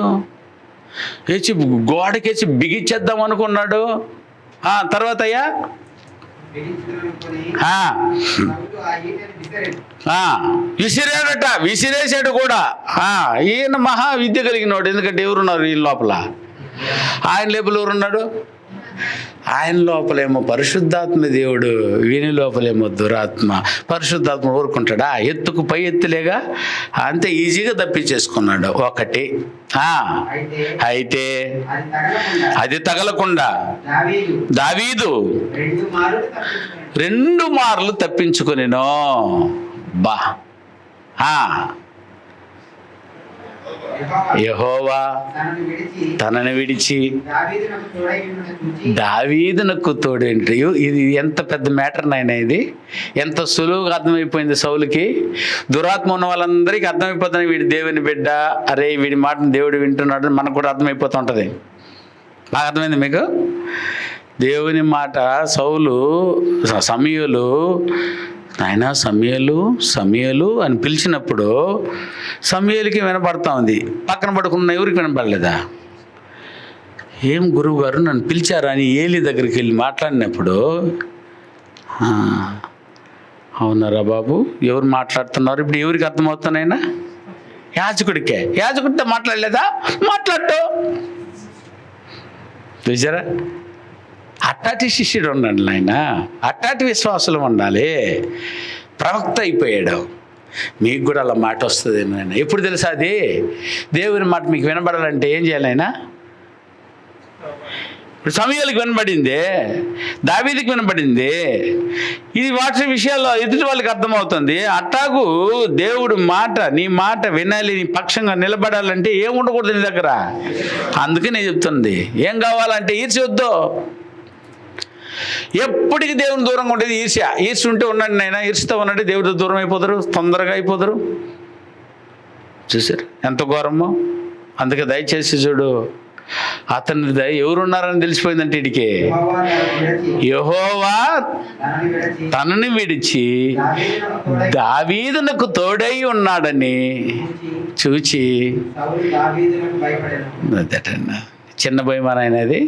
వేసి గోడకేసి బిగించేద్దాం అనుకున్నాడు. తర్వాత అయ్యా విసిరాడట, విసిరేసాడు కూడా. ఈయన మహా విద్య కలిగినాడు. ఎందుకంటే ఎవరున్నారు ఈ లోపల? ఆయన లోపల ఎవరున్నాడు? ఆయన లోపలేమో పరిశుద్ధాత్మ దేవుడు, వీని లోపలేమో దురాత్మ. పరిశుద్ధాత్మ ఊరుకుంటాడా? ఎత్తుకు పై ఎత్తులేగా, అంతే ఈజీగా తప్పించేసుకున్నాడు. ఒకటి అయితే అది తగలకుండా దావీదు 2 మార్లు తప్పించుకొనెను. బా యెహోవా తనని విడిచి దావీదునకు తోడేంటి. ఇది ఎంత పెద్ద మ్యాటర్ నాయన, ఇది ఎంత సులువుగా అర్థమైపోయింది సౌలుకి. దురాత్మ ఉన్న వాళ్ళందరికీ అర్థమైపోతుంది వీడి దేవుని బిడ్డ, అరే వీడి మాటను దేవుడు వింటున్నాడు, మనకు కూడా అర్థమైపోతూ ఉంటుంది. బాగా అర్థమైంది మీకు? దేవుని మాట సౌలు సమూయేలు ఆయన సమూయేలు అని పిలిచినప్పుడు సమూయేలుకి వినపడతా ఉంది. పక్కన పడుకున్న ఎవరికి వినపడలేదా? ఏం గురువు గారు నన్ను పిలిచారా అని ఏలి దగ్గరికి వెళ్ళి మాట్లాడినప్పుడు, అవునారా బాబు ఎవరు మాట్లాడుతున్నారు? ఇప్పుడు ఎవరికి అర్థమవుతున్నాయినా? యాజకుడితో మాట్లాడలేదా? మాట్లాడు. చూసారా? అట్టాటి శిష్యుడు ఉండండి నాయన, అట్టాటి విశ్వాసులు ఉండాలి. ప్రవక్త అయిపోయాడు, మీకు కూడా అలా మాట వస్తుంది నాయన. ఎప్పుడు తెలుసా అది? దేవుని మాట మీకు వినబడాలంటే ఏం చేయాలి ఆయన? ఇప్పుడు సమూయేలుకి వినబడింది, దావీదుకి వినబడింది. ఇది వాటి విషయాల్లో ఎదుటి వాళ్ళకి అర్థమవుతుంది. అట్టాగు దేవుడు మాట, నీ మాట వినాలి, నీ పక్షంగా నిలబడాలంటే ఏం ఉండకూడదు నీ దగ్గర. అందుకే నేను చెప్తుంది, ఏం కావాలంటే ఈర్ష్య వద్దు. ఎప్పటికీ దేవుని దూరంగా ఉండేది ఈర్ష్య ఉంటే ఉండండి నైనా. ఈర్ష్యతో ఉన్నట్టు దేవుడితో దూరం అయిపోతారు, తొందరగా అయిపోతారు. చూసారు ఎంత ఘోరమో? అందుకే దయచేసి చూడు, అతని ఎవరున్నారని తెలిసిపోయిందంటే ఇడికి యెహోవా తనని విడిచి దావీదునకు తోడై ఉన్నాడని చూచి అదేటన్నా చిన్న భయం అనేది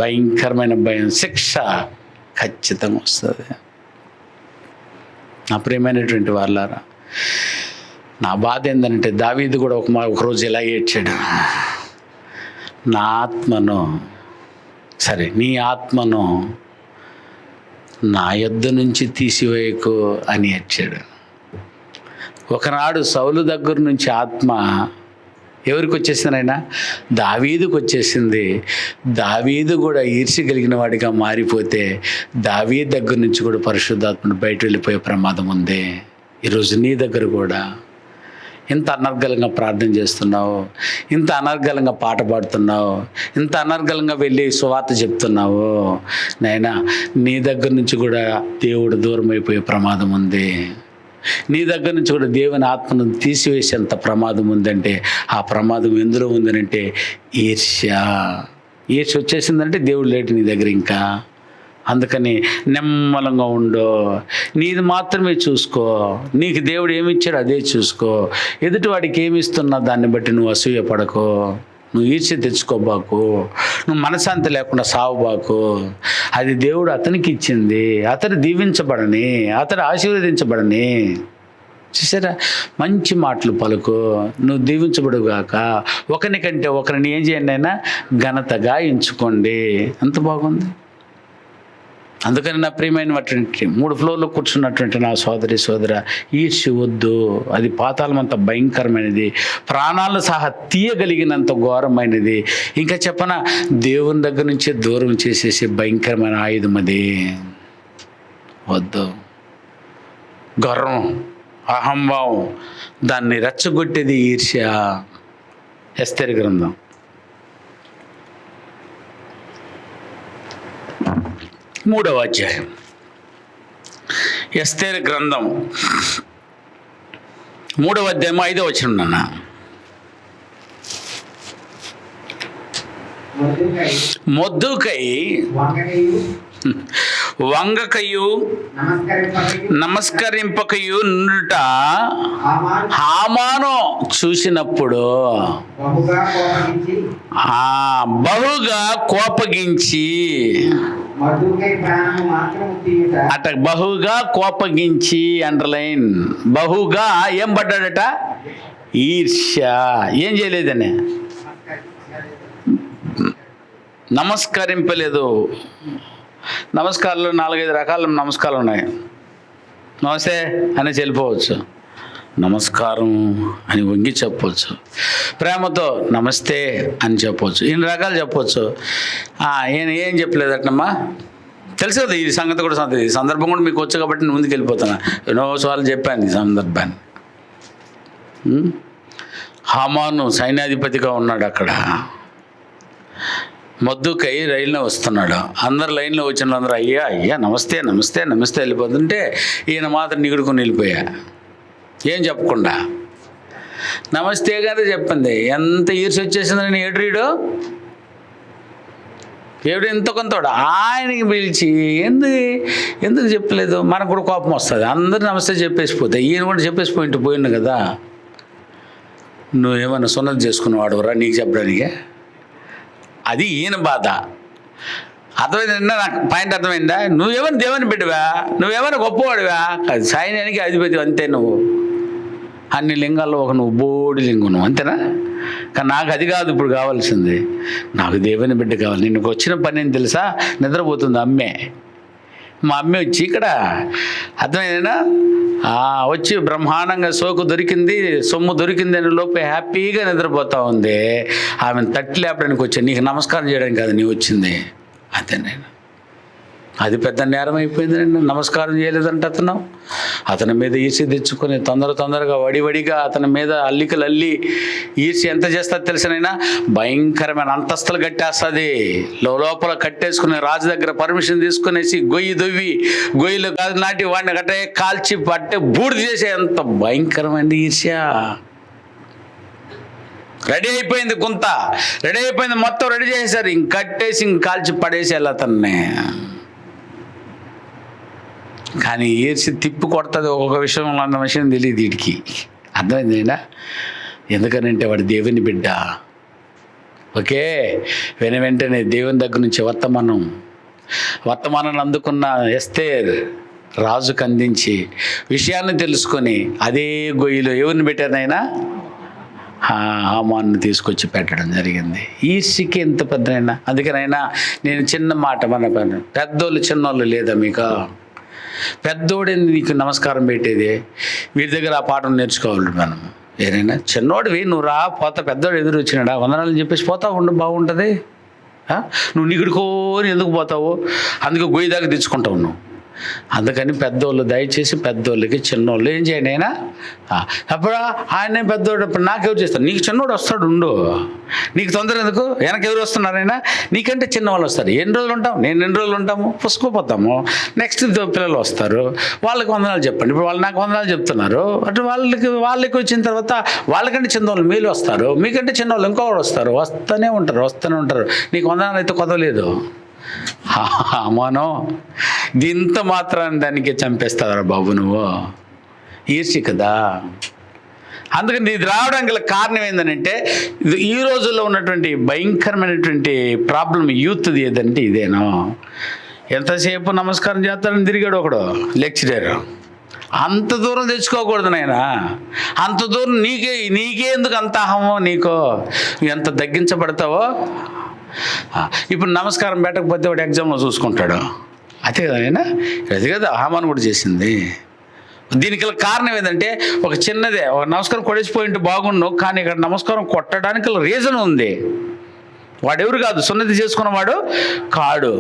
భయంకరమైన భయం, శిక్ష ఖచ్చితంగా వస్తుంది. నా ప్రియమైనటువంటి వాళ్ళారా, నా బాధ ఏంటంటే దావీదు కూడా ఒకరోజు ఇలా ఏడ్చాడు, నా ఆత్మను సరే నీ ఆత్మను నా యొద్ద నుంచి తీసివేయకు అని ఏడ్చాడు. ఒకనాడు సౌలు దగ్గర నుంచి ఆత్మ ఎవరికి వచ్చేసింది? ఆయన దావీదుకు వచ్చేసింది. దావీదు కూడా ఈర్ష్య కలిగిన వాడిగా మారిపోతే దావీదు దగ్గర నుంచి కూడా పరిశుద్ధాత్మను బయట వెళ్ళిపోయే ప్రమాదం ఉంది. ఈరోజు నీ దగ్గర కూడా ఇంత అనర్గళంగా ప్రార్థన చేస్తున్నావు, ఇంత అనర్గళంగా పాట పాడుతున్నావు, ఇంత అనర్గళంగా వెళ్ళి సువార్త చెప్తున్నావు, నాయనా నీ దగ్గర నుంచి కూడా దేవుడు దూరం అయిపోయే ప్రమాదం ఉంది. నీ దగ్గర నుంచి కూడా దేవుని ఆత్మను తీసివేసేంత ప్రమాదం ఉందంటే ఆ ప్రమాదం ఎందులో ఉందనంటే ఈర్ష్య వచ్చేసిందంటే దేవుడు లేటు నీ దగ్గర ఇంకా. అందుకని నెమ్మలంగా ఉండు, నీది మాత్రమే చూసుకో, నీకు దేవుడు ఏమి ఇచ్చాడో అదే చూసుకో. ఎదుటివాడికి ఏమి ఇస్తున్నా దాన్ని బట్టి నువ్వు అసూయ పడకు, నువ్వు ఈర్ష్య తెచ్చుకోబాకు, నువ్వు మనశ్శాంతి లేకుండా సావుబాకు. అది దేవుడు అతనికి ఇచ్చింది, అతను దీవించబడని, అతను ఆశీర్వదించబడని. చూసారా, మంచి మాటలు పలుకు, నువ్వు దీవించబడుగాక. ఒకరికంటే ఒకరిని ఏం చేయండి అయినా ఘనతగా ఎంచుకోండి. ఎంత బాగుంది. అందుకని నా ప్రియమైనటువంటి 3 ఫ్లోర్లో కూర్చున్నటువంటి నా సోదరి సోదర, ఈర్ష్య వద్దు. అది పాతాళమంత భయంకరమైనది, ప్రాణాలను సహా తీయగలిగినంత ఘోరమైనది. ఇంకా చెప్పనా, దేవుని దగ్గర నుంచే దూరం చేసేసే భయంకరమైన ఆయుధం అది. వద్దు. గర్వం, అహంభావం, దాన్ని రెచ్చగొట్టేది ఈర్ష్య. ఎస్తేరు గ్రంథం 3వ అధ్యాయం. ఎస్తేరు గ్రంథం 3వ అధ్యాయం 5వ వచనం. నాన్న మొద్దుకై వంగకయు నమస్కరింపకయు నుండుట హామాను చూసినప్పుడు బహుగా కోపగించి అట బహుగా కోపగించి, అండర్లైన్, బహుగా ఏం పడ్డాడట? ఈర్ష్య. ఏం చేయలేదని నమస్కరింపలేదు. నమస్కారాలు 4-5 రకాల నమస్కారాలు ఉన్నాయి. నమస్తే అని వెళ్ళిపోవచ్చు, నమస్కారం అని వంగి చెప్పవచ్చు, ప్రేమతో నమస్తే అని చెప్పవచ్చు, ఇన్ని రకాలు చెప్పవచ్చు. ఈయన ఏం చెప్పలేదటమ్మా, తెలుసు కదా ఈ సంగతి కూడా. ఈ సందర్భం కూడా మీకు వచ్చు కాబట్టి నేను ముందుకు వెళ్ళిపోతున్నా. ఎన్నోసార్లు చెప్పాను ఈ సందర్భాన్ని. హామాను సైన్యాధిపతిగా ఉన్నాడు అక్కడ. మొద్దుకై రైల్లో వస్తున్నాడు. అందరు లైన్లో వచ్చిన అందరూ అయ్యా అయ్యా నమస్తే నమస్తే నమస్తే వెళ్ళిపోతుంటే ఈయన మాత్రం నిగుడుకుని వెళ్ళిపోయా, ఏం చెప్పకుండా. నమస్తే గారు చెప్పింది. ఎంత ఈర్ష్య వచ్చేసిందని ఏడ్రీడు ఏడు ఎంత కొంతోడు ఆయనకి పిలిచి ఎందుకు చెప్పలేదు? మనకు కూడా కోపం వస్తుంది. అందరు నమస్తే చెప్పేసిపోతే ఈయన కూడా చెప్పేసిపోయిండు కదా. నువ్వేమన్నా సున్నతి చేసుకున్నవాడురా నీకు చెప్పడానికి? అది ఈయన బాధ. అర్థమైందా? నాకు పాయింట్ అర్థమైందా? నువ్వేమైనా దేవుని బిడ్డవా, నువ్వేమైనా గొప్పవాడివా? సైన్యానికి అధిపతి అంతే. నువ్వు అన్ని లింగాల్లో ఒక నువ్వు బోడి లింగం నువ్వు, అంతేనా? కానీ నాకు అది కాదు ఇప్పుడు కావాల్సింది. నాకు దేవుని బిడ్డ కావాలి. నిన్ను వచ్చిన పని ఏం తెలుసా? నిద్రపోతుంది అమ్మే. మా అమ్మే వచ్చి ఇక్కడ, అర్థమైందా, వచ్చి బ్రహ్మాండంగా సోకు దొరికింది, సొమ్ము దొరికింది అని లోపే హ్యాపీగా నిద్రపోతూ ఉంది. ఆమెను తట్టి లేపడానికి వచ్చాను, నీకు నమస్కారం చేయడానికి కాదు నీ వచ్చింది. అంతే. నేను అది పెద్ద నేరం అయిపోయింది. నమస్కారం చేయలేదంటే అతని మీద ఈర్ష్య తెచ్చుకొని తొందరగా వడివడిగా అతని మీద అల్లికలు అల్లి ఈర్ష్య ఎంత చేస్తుంది తెలిసినైనా భయంకరమైన అంతస్తులు కట్టేస్తుంది. లోపల కట్టేసుకుని రాజు దగ్గర పర్మిషన్ తీసుకునేసి గొయ్యి దొవ్వి గొయ్యిలో కాదు నాటి వాడిని కట్టే కాల్చి పట్టే బూడిద చేసే అంత భయంకరమైన ఈర్ష్య. రెడీ అయిపోయింది గుంత, రెడీ అయిపోయింది, మొత్తం రెడీ చేసేసారు. ఇంక కట్టేసి ఇంక కాల్చి పడేసి అతన్ని. కానీ ఏర్చి తిప్పి కొడుతుంది ఒక్కొక్క విషయంలో అన్న విషయం తెలియదు వీడికి. అర్థమైందా? ఎందుకనంటే వాడు దేవుని బిడ్డ. ఓకే, వెంటనే దేవుని దగ్గర నుంచి వర్తమానాన్ని అందుకున్న ఎస్తేర్ రాజుకు అందించి విషయాన్ని తెలుసుకొని అదే గొయ్యిలో ఎవరిని పెట్టారనైనా హామాను తీసుకొచ్చి పెట్టడం జరిగింది. ఈర్ష్యకి ఎంత పెద్దనైనా. అందుకనైనా నేను చిన్న మాట పెద్దోళ్ళు చిన్నోళ్ళు లేదా మీకు? పెద్దోడే నీకు నమస్కారం పెట్టేది. వీరి దగ్గర ఆ పాఠం నేర్చుకోవాలి మనం. ఏదైనా చిన్నోడివి నువ్వు పోతా, పెద్దోడు ఎదురు వచ్చినాడా వందనాలని చెప్పేసి పోతా ఉండు, బాగుంటుంది. నువ్వు నిగుడుకోని ఎందుకు పోతావు? అందుకే గొయ్యి దాకా తెచ్చుకుంటావు నువ్వు. అందుకని పెద్దోళ్ళు దయచేసి పెద్దోళ్ళకి చిన్నోళ్ళు ఏం చేయండి. అయినా అప్పుడు ఆయనే పెద్దోడు, అప్పుడు నాకెవరు చేస్తారు? నీకు చిన్నోడు వస్తాడు, ఉండు, నీకు తొందర ఎందుకు? వెనకెవరు వస్తున్నారైనా? నీకంటే చిన్నవాళ్ళు వస్తారు. ఎన్ని రోజులు ఉంటాం? నేను ఎన్ని రోజులు ఉంటాము? పుసుకుపోతాము. నెక్స్ట్ పిల్లలు వస్తారు, వాళ్ళకి వందనాలు చెప్పండి. ఇప్పుడు వాళ్ళు నాకు వందనాలు చెప్తున్నారు. అటు వాళ్ళకి వచ్చిన తర్వాత వాళ్ళకంటే చిన్నవాళ్ళు మీరు వస్తారు, మీకంటే చిన్నవాళ్ళు ఇంకోవాళ్ళు వస్తారు. వస్తూనే ఉంటారు. నీకు వందనాలు అయితే కొదవలేదు. అమ్మానో దీంత మాత్రం దానికి చంపేస్తారా బాబు నువ్వు? ఈర్ష్య కదా. అందుకని ఇది రావడానికి గల కారణం ఏంటంటే ఈ రోజుల్లో ఉన్నటువంటి భయంకరమైనటువంటి ప్రాబ్లం యూత్ది ఏదంటే ఇదేనో. ఎంతసేపు నమస్కారం చేస్తాడని తిరిగాడు ఒకడు లెక్చరర్. అంత దూరం తెచ్చుకోకూడదు నాయనా. అంత దూరం నీకే ఎందుకు అంత అహమో? నీకో ఎంత తగ్గించబడతావో. ఇప్పుడు నమస్కారం పెట్టకపోతే వాడు ఎగ్జామ్లో చూసుకుంటాడు. అదే కదా అయినా, అది కదా హామాను కూడా చేసింది. దీనికి కారణం ఏంటంటే ఒక చిన్నదే, ఒక నమస్కారం కొట్టేసిపోయింటే బాగుండు, కానీ ఇక్కడ నమస్కారం కొట్టడానికి రీజన్ ఉంది. వాడెవరు కాదు, సున్నతి చేసుకున్నవాడు కాడు.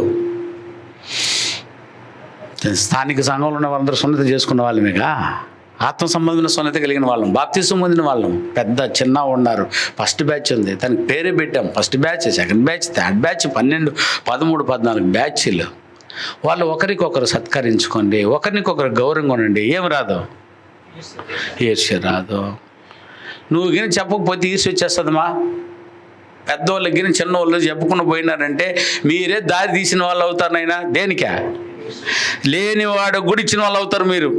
స్థానిక సంఘంలో ఉన్న వాళ్ళందరూ సున్నతి చేసుకున్న వాళ్ళమేగా, ఆత్మ సంబంధమైన సున్నతి కలిగిన వాళ్ళం, బాప్తిసం పొందిన వాళ్ళం. పెద్ద చిన్న ఉన్నారు. ఫస్ట్ బ్యాచ్ ఉంది, దానికి పేరే పెట్టాం. First batch, second batch, third batch, 12, 13, 14 బ్యాచ్లు. వాళ్ళు ఒకరికొకరు సత్కరించుకోండి, ఒకరికొకరు గౌరవంగా ఉండండి. ఏం రాదు? ఈర్ష్య రాదు. నువ్వు గిని చెప్పకపోతే ఈర్ష్య వచ్చేస్తుందమ్మా. పెద్దవాళ్ళకి గిని చిన్నవాళ్ళు చెప్పకుండా పోయినారంటే మీరే దారి తీసిన వాళ్ళు అవుతారనైనా. దేనికా? లేనివాడు గుడిచ్చిన వాళ్ళు అవుతారు మీరు.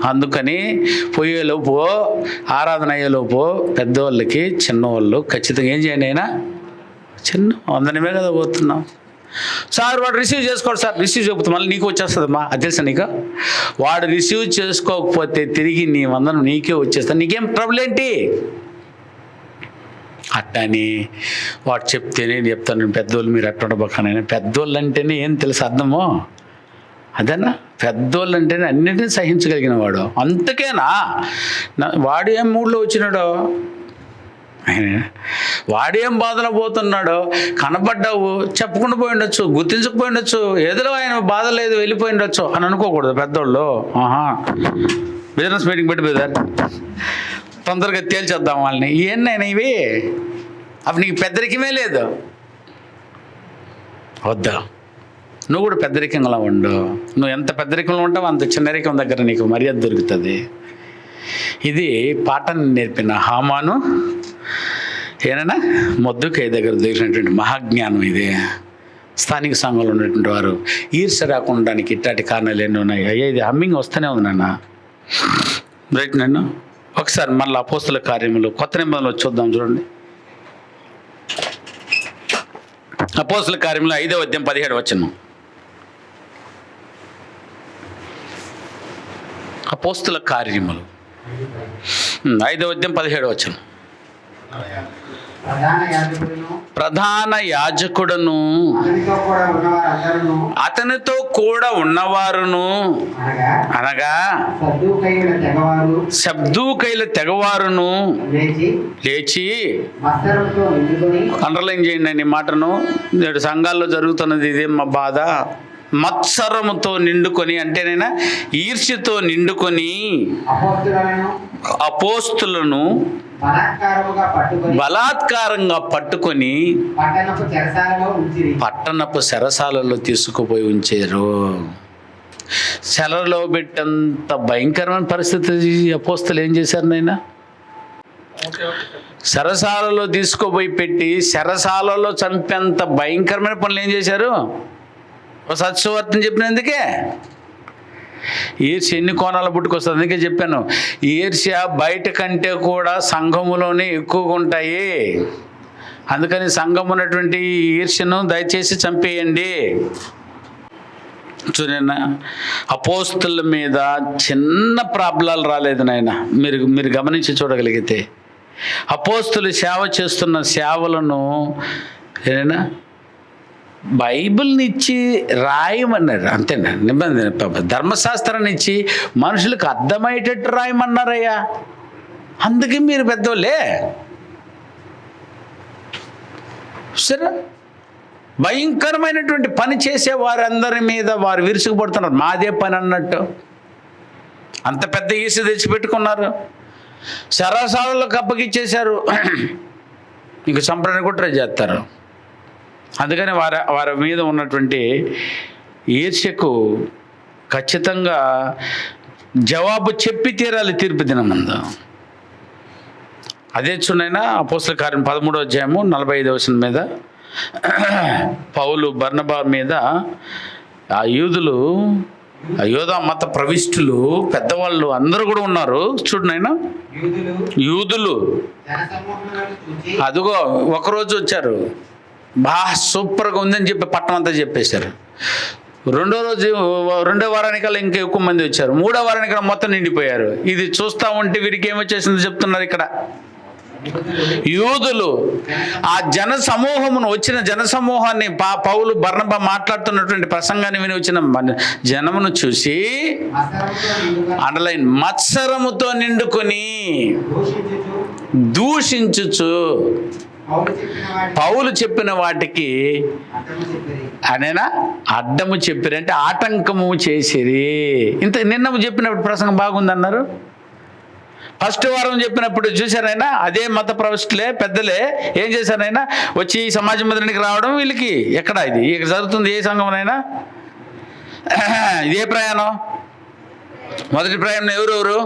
అందుకని పోయేలోపు, ఆరాధన అయ్యేలోపు పెద్దవాళ్ళకి చిన్నవాళ్ళు ఖచ్చితంగా ఏం చేయండి. అయినా చిన్న వందనమే కదా పోతున్నాం. సార్ వాడు రిసీవ్ చేసుకోడు సార్, రిసీవ్ చేయకపోతే మళ్ళీ నీకు వచ్చేస్తుందమ్మా. అది తెలుసా నీకు? వాడు రిసీవ్ చేసుకోకపోతే తిరిగి నీ వందనం నీకే వచ్చేస్తా. నీకేం ట్రబుల్ ఏంటి? అట్టని వాడు చెప్తే నేను చెప్తాను, పెద్దోళ్ళు మీరు అట్ట ఉండబోకనైనా. పెద్దోళ్ళు అంటేనే ఏం తెలుసు అర్థమో అదేనా? పెద్దోళ్ళు అంటేనే అన్నిటినీ సహించగలిగిన వాడు. అంతకేనా వాడు ఏం మూడ్లో వచ్చినాడో, వాడేం బాధలో పోతున్నాడో కనబడ్డావు, చెప్పకుండా పోయి ఉండొచ్చు, గుర్తించకపోయి ఉండొచ్చు, ఏదో ఆయన బాధ లేదు వెళ్ళిపోయి ఉండొచ్చు అని అనుకోకూడదు పెద్దోళ్ళు. బిజినెస్ మీటింగ్ పెట్టి బ్రదర్ తొందరగా తేల్చేద్దాం వాళ్ళని. ఏంటైనా ఇవి? అప్పుడు నీకు పెద్దరికమే లేదు. వద్దా, నువ్వు కూడా పెద్దరికంగా ఉండు. నువ్వు ఎంత పెద్దరికంలో ఉంటావో అంత చిన్నరికం దగ్గర నీకు మర్యాద దొరుకుతుంది. ఇది పాఠాన్ని నేర్పిన హామాను ఏనైనా మొద్దుకై దగ్గర దొరికినటువంటి మహాజ్ఞానం ఇది. స్థానిక సంఘంలో ఉన్నటువంటి వారు ఈర్ష్య రాకుండానికి ఇట్లాంటి కారణాలు ఎన్ని ఉన్నాయి. అయ్యా ఇది హమ్మింగ్ వస్తూనే ఉంది నాన్న. రైట్ నన్ను ఒకసారి మళ్ళీ అపోస్తుల కార్యములు కొత్త నిబంధనలు చూద్దాం. చూడండి, అపోస్తుల కార్యములు 5వ అధ్యాయం 17వ వచనం. అపోస్తుల కార్యములు 5వ అధ్యాయం 17వ వచనం. ప్రధాన యాజకుడును అతనితో కూడా ఉన్నవారును అనగా సద్దూకైల తెగవారును లేచి, అండర్లైన్ చేయండి ఈ మాటను. నేడు సంఘాల్లో జరుగుతున్నది ఇదే మా బాధ. మత్సరముతో నిండుకొని, అంటేనైనా ఈర్ష్యతో నిండుకొని అపోస్తులను బలాత్కారంగా పట్టుకొని పట్టణపు చెరసాలలో తీసుకుపోయి ఉంచారు. చెరలో పెట్టేంత భయంకరమైన పరిస్థితి అపోస్తులు ఏం చేశారు నాయన? సరసాలలో తీసుకుపోయి పెట్టి సరసాలలో చంపేంత భయంకరమైన పనులు ఏం చేశారు? సత్సువార్తను చెప్పినందుకే. ఈర్ష్య ఎన్ని కోణాల పుట్టుకొస్తుంది. అందుకే చెప్పాను, ఈర్ష్య బయట కంటే కూడా సంఘములోనే ఎక్కువగా ఉంటాయి. అందుకని సంఘం ఉన్నటువంటి ఈర్ష్యను దయచేసి చంపేయండి. చూడన్న, అపోస్తుల మీద చిన్న ప్రాబ్లాలు రాలేదు నాయన. మీరు గమనించి చూడగలిగితే అపోస్తులు సేవ చేస్తున్న సేవలను ఏదైనా బైబిల్ని ఇచ్చి రాయమన్నారు, అంతేనా? నిబంధన ధర్మశాస్త్రాన్ని ఇచ్చి మనుషులకు అర్థమయ్యేటట్టు రాయమన్నారయ్యా. అందుకే మీరు పెద్దోళ్ళే. సరే, భయంకరమైనటువంటి పని చేసే వారందరి మీద వారు విరుచుకుపడుతున్నారు. మాదే పని అన్నట్టు అంత పెద్ద ఈసు తెచ్చిపెట్టుకున్నారు. సరసాలకు అప్పగిచ్చేశారు. ఇంక చంపడానికి కూడా ట్రై చేస్తారు. అందుకని వారి మీద ఉన్నటువంటి ఈర్ష్యకు ఖచ్చితంగా జవాబు చెప్పి తీరాలి తీర్పు దినమందు. అదే చూడైనా అపోస్తల కార్యం 13వ అధ్యాయము 45వ వచనం మీద పౌలు బర్నబా మీద ఆ యూదులు, ఆ యోధా మత ప్రవిష్టులు, పెద్దవాళ్ళు అందరూ కూడా ఉన్నారు. చూడనైనా యూదులు అదిగో ఒకరోజు వచ్చారు, బాగా సూపర్గా ఉందని చెప్పి పట్టణం అంతా చెప్పేశారు. రెండో వారానికల్లా ఇంకా ఎక్కువ మంది వచ్చారు. మూడో వారానికల్లా మొత్తం నిండిపోయారు. ఇది చూస్తూ ఉంటే వీరికి ఏమొచ్చేసిందో చెప్తున్నారు ఇక్కడ. యూదులు ఆ వచ్చిన జన సమూహాన్ని పౌలు బర్నబా మాట్లాడుతున్నటువంటి ప్రసంగాన్ని విని వచ్చిన జనమును చూసి అండర్లైన్ మత్సరముతో నిండుకొని దూషించుచు పౌలు చెప్పిన వాటికి అనేనా అడ్డము చెప్పిరి, అంటే ఆటంకము చేసిరి. నిన్న చెప్పినప్పుడు ప్రసంగం బాగుందన్నారు. ఫస్ట్ వారం చెప్పినప్పుడు చూశారైనా అదే మత ప్రవిష్టులే, పెద్దలే ఏం చేశారైనా వచ్చి సమాజ మందిరానికి రావడం. వీళ్ళకి ఎక్కడ ఇది ఇక్కడ జరుగుతుంది? ఏ సంఘంనైనా ఇదే ప్రయాణం. మొదటి ప్రయాణం ఎవరెవరు?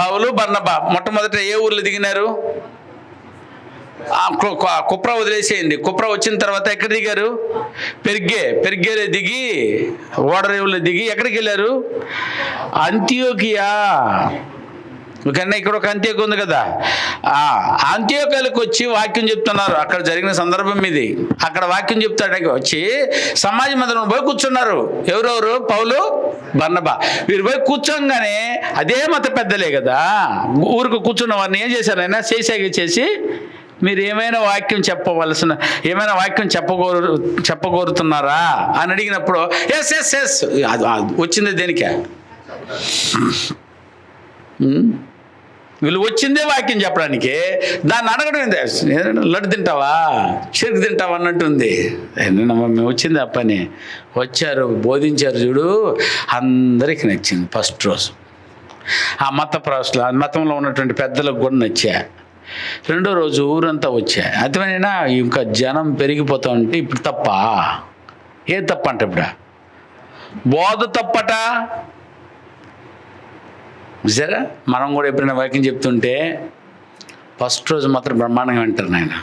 పౌలు బర్నబా. మొట్టమొదట ఏ ఊర్లో దిగినారు? కుప్ర వదిలేసేయండి. కుప్ర వచ్చిన తర్వాత ఎక్కడ దిగారు? పెరిగేలో దిగి ఓడరేవులో దిగి ఎక్కడికి వెళ్ళారు? అంతియోకియా. ఓకేనా? ఇక్కడ ఒక అంత్యోక ఉంది కదా, ఆ అంత్యోకలకు వచ్చి వాక్యం చెప్తున్నారు. అక్కడ జరిగిన సందర్భం ఇది. అక్కడ వాక్యం చెప్తాడు వచ్చి సమాజ మందిరంలో పోయి కూర్చున్నారు. ఎవరెవరు? పౌలు బర్నబా. వీరు పోయి కూర్చోగానే అదే మత పెద్దలే కదా, ఊరికి కూర్చున్న వారిని ఏం చేశారైనా చేసి మీరు ఏమైనా వాక్యం ఏమైనా వాక్యం చెప్పగోరుతున్నారా అని అడిగినప్పుడు ఎస్ వచ్చింది దేనికే? వీళ్ళు వచ్చిందే వాక్యం చెప్పడానికి. దాన్ని అడగడం ఏంది? లడ్డు తింటావా, చెరుకు తింటావా అన్నట్టుంది. మేము వచ్చింది ఆ పని. వచ్చారు, బోధించారు. చూడు, అందరికీ నచ్చింది. ఫస్ట్ రోజు ఆ మత ప్రవస్తులు, ఆ మతంలో ఉన్నటువంటి పెద్దలకు కూడా నచ్చా. రెండో రోజు ఊరంతా వచ్చా. అర్థమైనా ఇంకా జనం పెరిగిపోతా ఉంటే ఇప్పుడు తప్ప ఏ తప్ప అంటే ఇప్పుడు బోధ తప్పట. సరే, మనం కూడా ఎప్పుడైనా వాక్యం చెప్తుంటే ఫస్ట్ రోజు మాత్రం బ్రహ్మాండంగా వింటారు నాయన.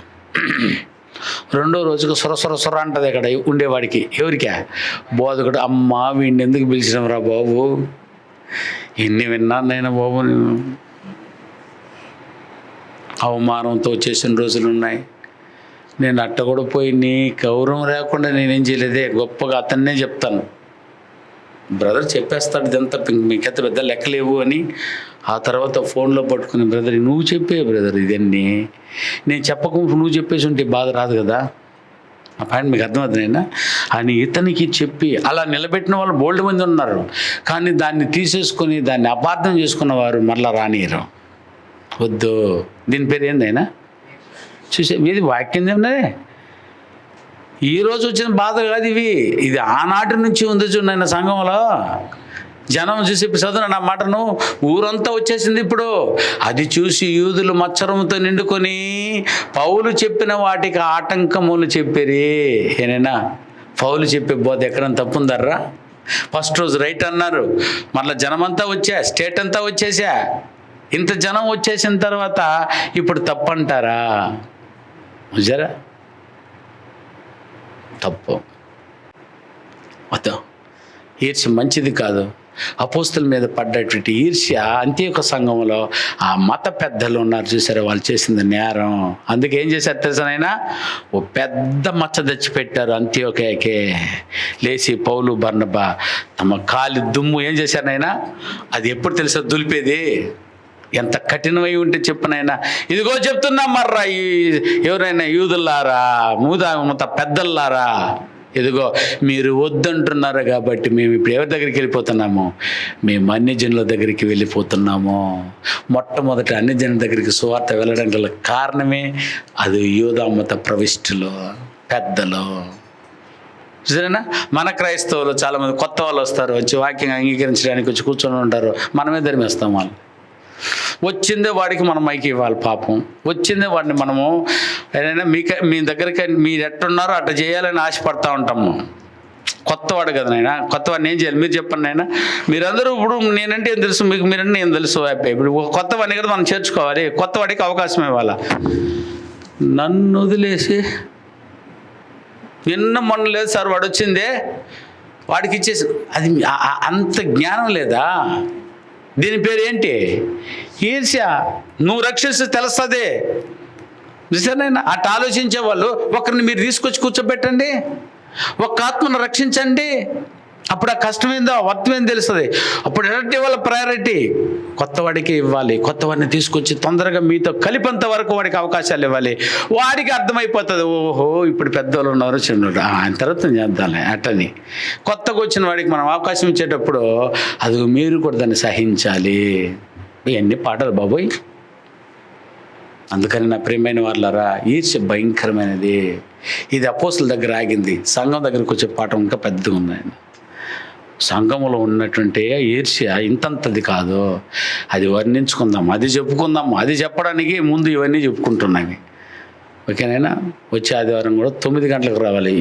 రెండో రోజుకు సొర అంటది అక్కడ ఉండేవాడికి. ఎవరికా? బోధకుడు. అమ్మ వీడిని ఎందుకు పిలిచినాం రా బాబు, ఎన్ని విన్నాను నాయన బాబు. నేను అవమానంతో చేసిన రోజులు ఉన్నాయి. నేను అట్ట కూడా పోయి నీ గౌరవం లేకుండా నేనేం చేయలేదే. గొప్పగా అతన్నే చెప్తాను. బ్రదర్ చెప్పేస్తాడు ఇదంతా, మీకైతే పెద్ద లెక్కలేవు అని. ఆ తర్వాత ఫోన్లో పట్టుకుని, బ్రదర్ నువ్వు చెప్పే బ్రదర్ ఇదన్నీ, నేను చెప్పకుండా నువ్వు చెప్పేసి ఉంటే బాధ రాదు కదా. ఆ పాయింట్ మీకు అర్థమవుతుందైనా అని ఇతనికి చెప్పి అలా నిలబెట్టిన వాళ్ళు బోల్డ్ మంది ఉన్నారు. కానీ దాన్ని తీసేసుకొని దాన్ని అపార్థం చేసుకున్న వారు మరలా రానియరు. వద్దు. దీని పేరు ఏందైనా చూసే ఇది వాక్యం ఏమన్నదే. ఈరోజు వచ్చిన బాధ కాదు ఇది ఆనాటి నుంచి ఉంది చూడండి సంఘంలో. జనం చూసి చదువు నా మాటను, ఊరంతా వచ్చేసింది ఇప్పుడు. అది చూసి యూదులు మత్సరంతో నిండుకొని పౌలు చెప్పిన వాటికి ఆటంకములు చెప్పిరి. ఏనైనా పౌలు చెప్పే బోధ ఎక్కడైనా తప్పుందర్రా? ఫస్ట్ రోజు రైట్ అన్నారు, మళ్ళీ జనమంతా వచ్చా, స్టేట్ అంతా వచ్చేసా. ఇంత జనం వచ్చేసిన తర్వాత ఇప్పుడు తప్పంటారా? జరా తప్పు. అదో ఈర్ష్య మంచిది కాదు. అపోస్తుల మీద పడ్డటువంటి ఈర్ష్య అంత్యోక సంఘంలో ఆ మత పెద్దలు ఉన్నారు చూసారా, వాళ్ళు చేసింది నేరం. అందుకే ఏం చేశారు తెలుసానైనా? ఓ పెద్ద మచ్చ తెచ్చిపెట్టారు అంత్యోకయకే. లేచి పౌలు బర్నబా తమ కాలి దుమ్ము ఏం చేశారనైనా? అది ఎప్పుడు తెలుసా దులిపేది? ఎంత కఠినమై ఉంటే చెప్పునైనా, ఇదిగో చెప్తున్నా మర్రా ఎవరైనా యూదుల్లారా, మత పెద్దల్లారా, ఇదిగో మీరు వద్దంటున్నారు కాబట్టి మేము ఇప్పుడు ఎవరి దగ్గరికి వెళ్ళిపోతున్నాము? మేము అన్యజనుల దగ్గరికి వెళ్ళిపోతున్నాము. మొట్టమొదటి అన్యజనుల దగ్గరికి సువార్త వెళ్ళడానికి గల కారణమే అది యూదా మత ప్రవిష్టులు, పెద్దలు. సరేనా? మన క్రైస్తవులు చాలామంది కొత్త వాళ్ళు వస్తారు, వచ్చి వాక్యం అంగీకరించడానికి వచ్చి కూర్చొని ఉంటారు. మనమే ధర్మేస్తాం వాళ్ళు. వచ్చిందే వాడికి మనం మైకి ఇవ్వాలి. పాపం వచ్చిందే వాడిని మనము ఏదైనా మీ దగ్గరికి మీరు ఎట్టున్నారో అట్లా చేయాలని ఆశపడతా ఉంటాము. కొత్తవాడు కదా నాయన, కొత్తవాడిని ఏం చేయాలి మీరు చెప్పండి నాయన. మీరందరూ ఇప్పుడు నేనంటే ఏం తెలుసు, మీకు మీరంటే నేను తెలుసు. ఇప్పుడు కొత్తవాడిని కదా మనం చేర్చుకోవాలి, కొత్తవాడికి అవకాశం ఇవ్వాలి. నన్ను వదిలేసి నిన్న మొన్న లేదు సార్ వాడు వచ్చిందే వాడికి ఇచ్చేసి, అది అంత జ్ఞానం లేదా? దీని పేరు ఏంటి? ఈర్ష్య. నువ్వు రక్షిస్తే తెలుస్తుంది. నిజమేనా? అటు ఆలోచించే వాళ్ళు ఒకరిని మీరు తీసుకొచ్చి కూర్చోబెట్టండి, ఒక్క ఆత్మను రక్షించండి. అప్పుడు ఆ కష్టమేందో వర్తమేందో తెలుస్తుంది. అప్పుడు ఎలాంటి వాళ్ళ ప్రయారిటీ కొత్తవాడికి ఇవ్వాలి. కొత్తవాడిని తీసుకొచ్చి తొందరగా మీతో కలిపంత వరకు వాడికి అవకాశాలు ఇవ్వాలి. వాడికి అర్థమైపోతుంది, ఓహో ఇప్పుడు పెద్దవాళ్ళు ఉన్నారు, చిన్నోడు ఆయన తర్వాత చేద్దాంలే అట్టని. కొత్తగా వచ్చిన వాడికి మనం అవకాశం ఇచ్చేటప్పుడు అది మీరు కూడా దాన్ని సహించాలి. ఇవన్నీ పాటలు బాబోయ్. అందుకని నా ప్రియమైన వాళ్ళారా, ఈర్ష్య భయంకరమైనది. ఇది అపోస్తుల దగ్గర ఆగింది. సంఘం దగ్గరికి వచ్చే పాఠం ఇంకా పెద్దగా ఉంది. సంఘంలో ఉన్నటువంటి ఈర్ష్య ఇంతంతది కాదు. అది వర్ణించుకుందాం, అది చెప్పుకుందాం. అది చెప్పడానికి ముందు ఇవన్నీ చెప్పుకుంటున్నాయి. ఓకేనైనా? వచ్చే ఆదివారం కూడా 9 గంటలకు రావాలి.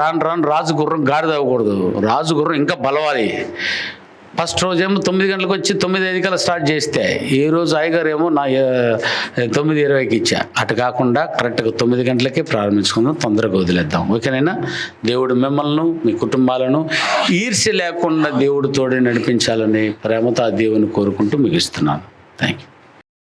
రాను రాజు గుర్రం గాడిద అవ్వకూడదు. రాజు గుర్రం ఇంకా బలవాలి. ఫస్ట్ రోజేమో 9 గంటలకు వచ్చి 9:05 కల్లా స్టార్ట్ చేస్తే, ఈ రోజు అయ్యగారు ఏమో నా 9:20కి ఇచ్చా. అటు కాకుండా కరెక్ట్గా 9 గంటలకే ప్రారంభించుకుందాం, తొందరగా వదిలేద్దాం. ఓకేనైనా? దేవుడు మిమ్మల్ని, మీ కుటుంబాలను ఈర్ష్య లేకుండా దేవుడు తోడే నడిపించాలని ప్రేమతో ఆ దేవుని కోరుకుంటూ ముగిస్తున్నాను. Thank you.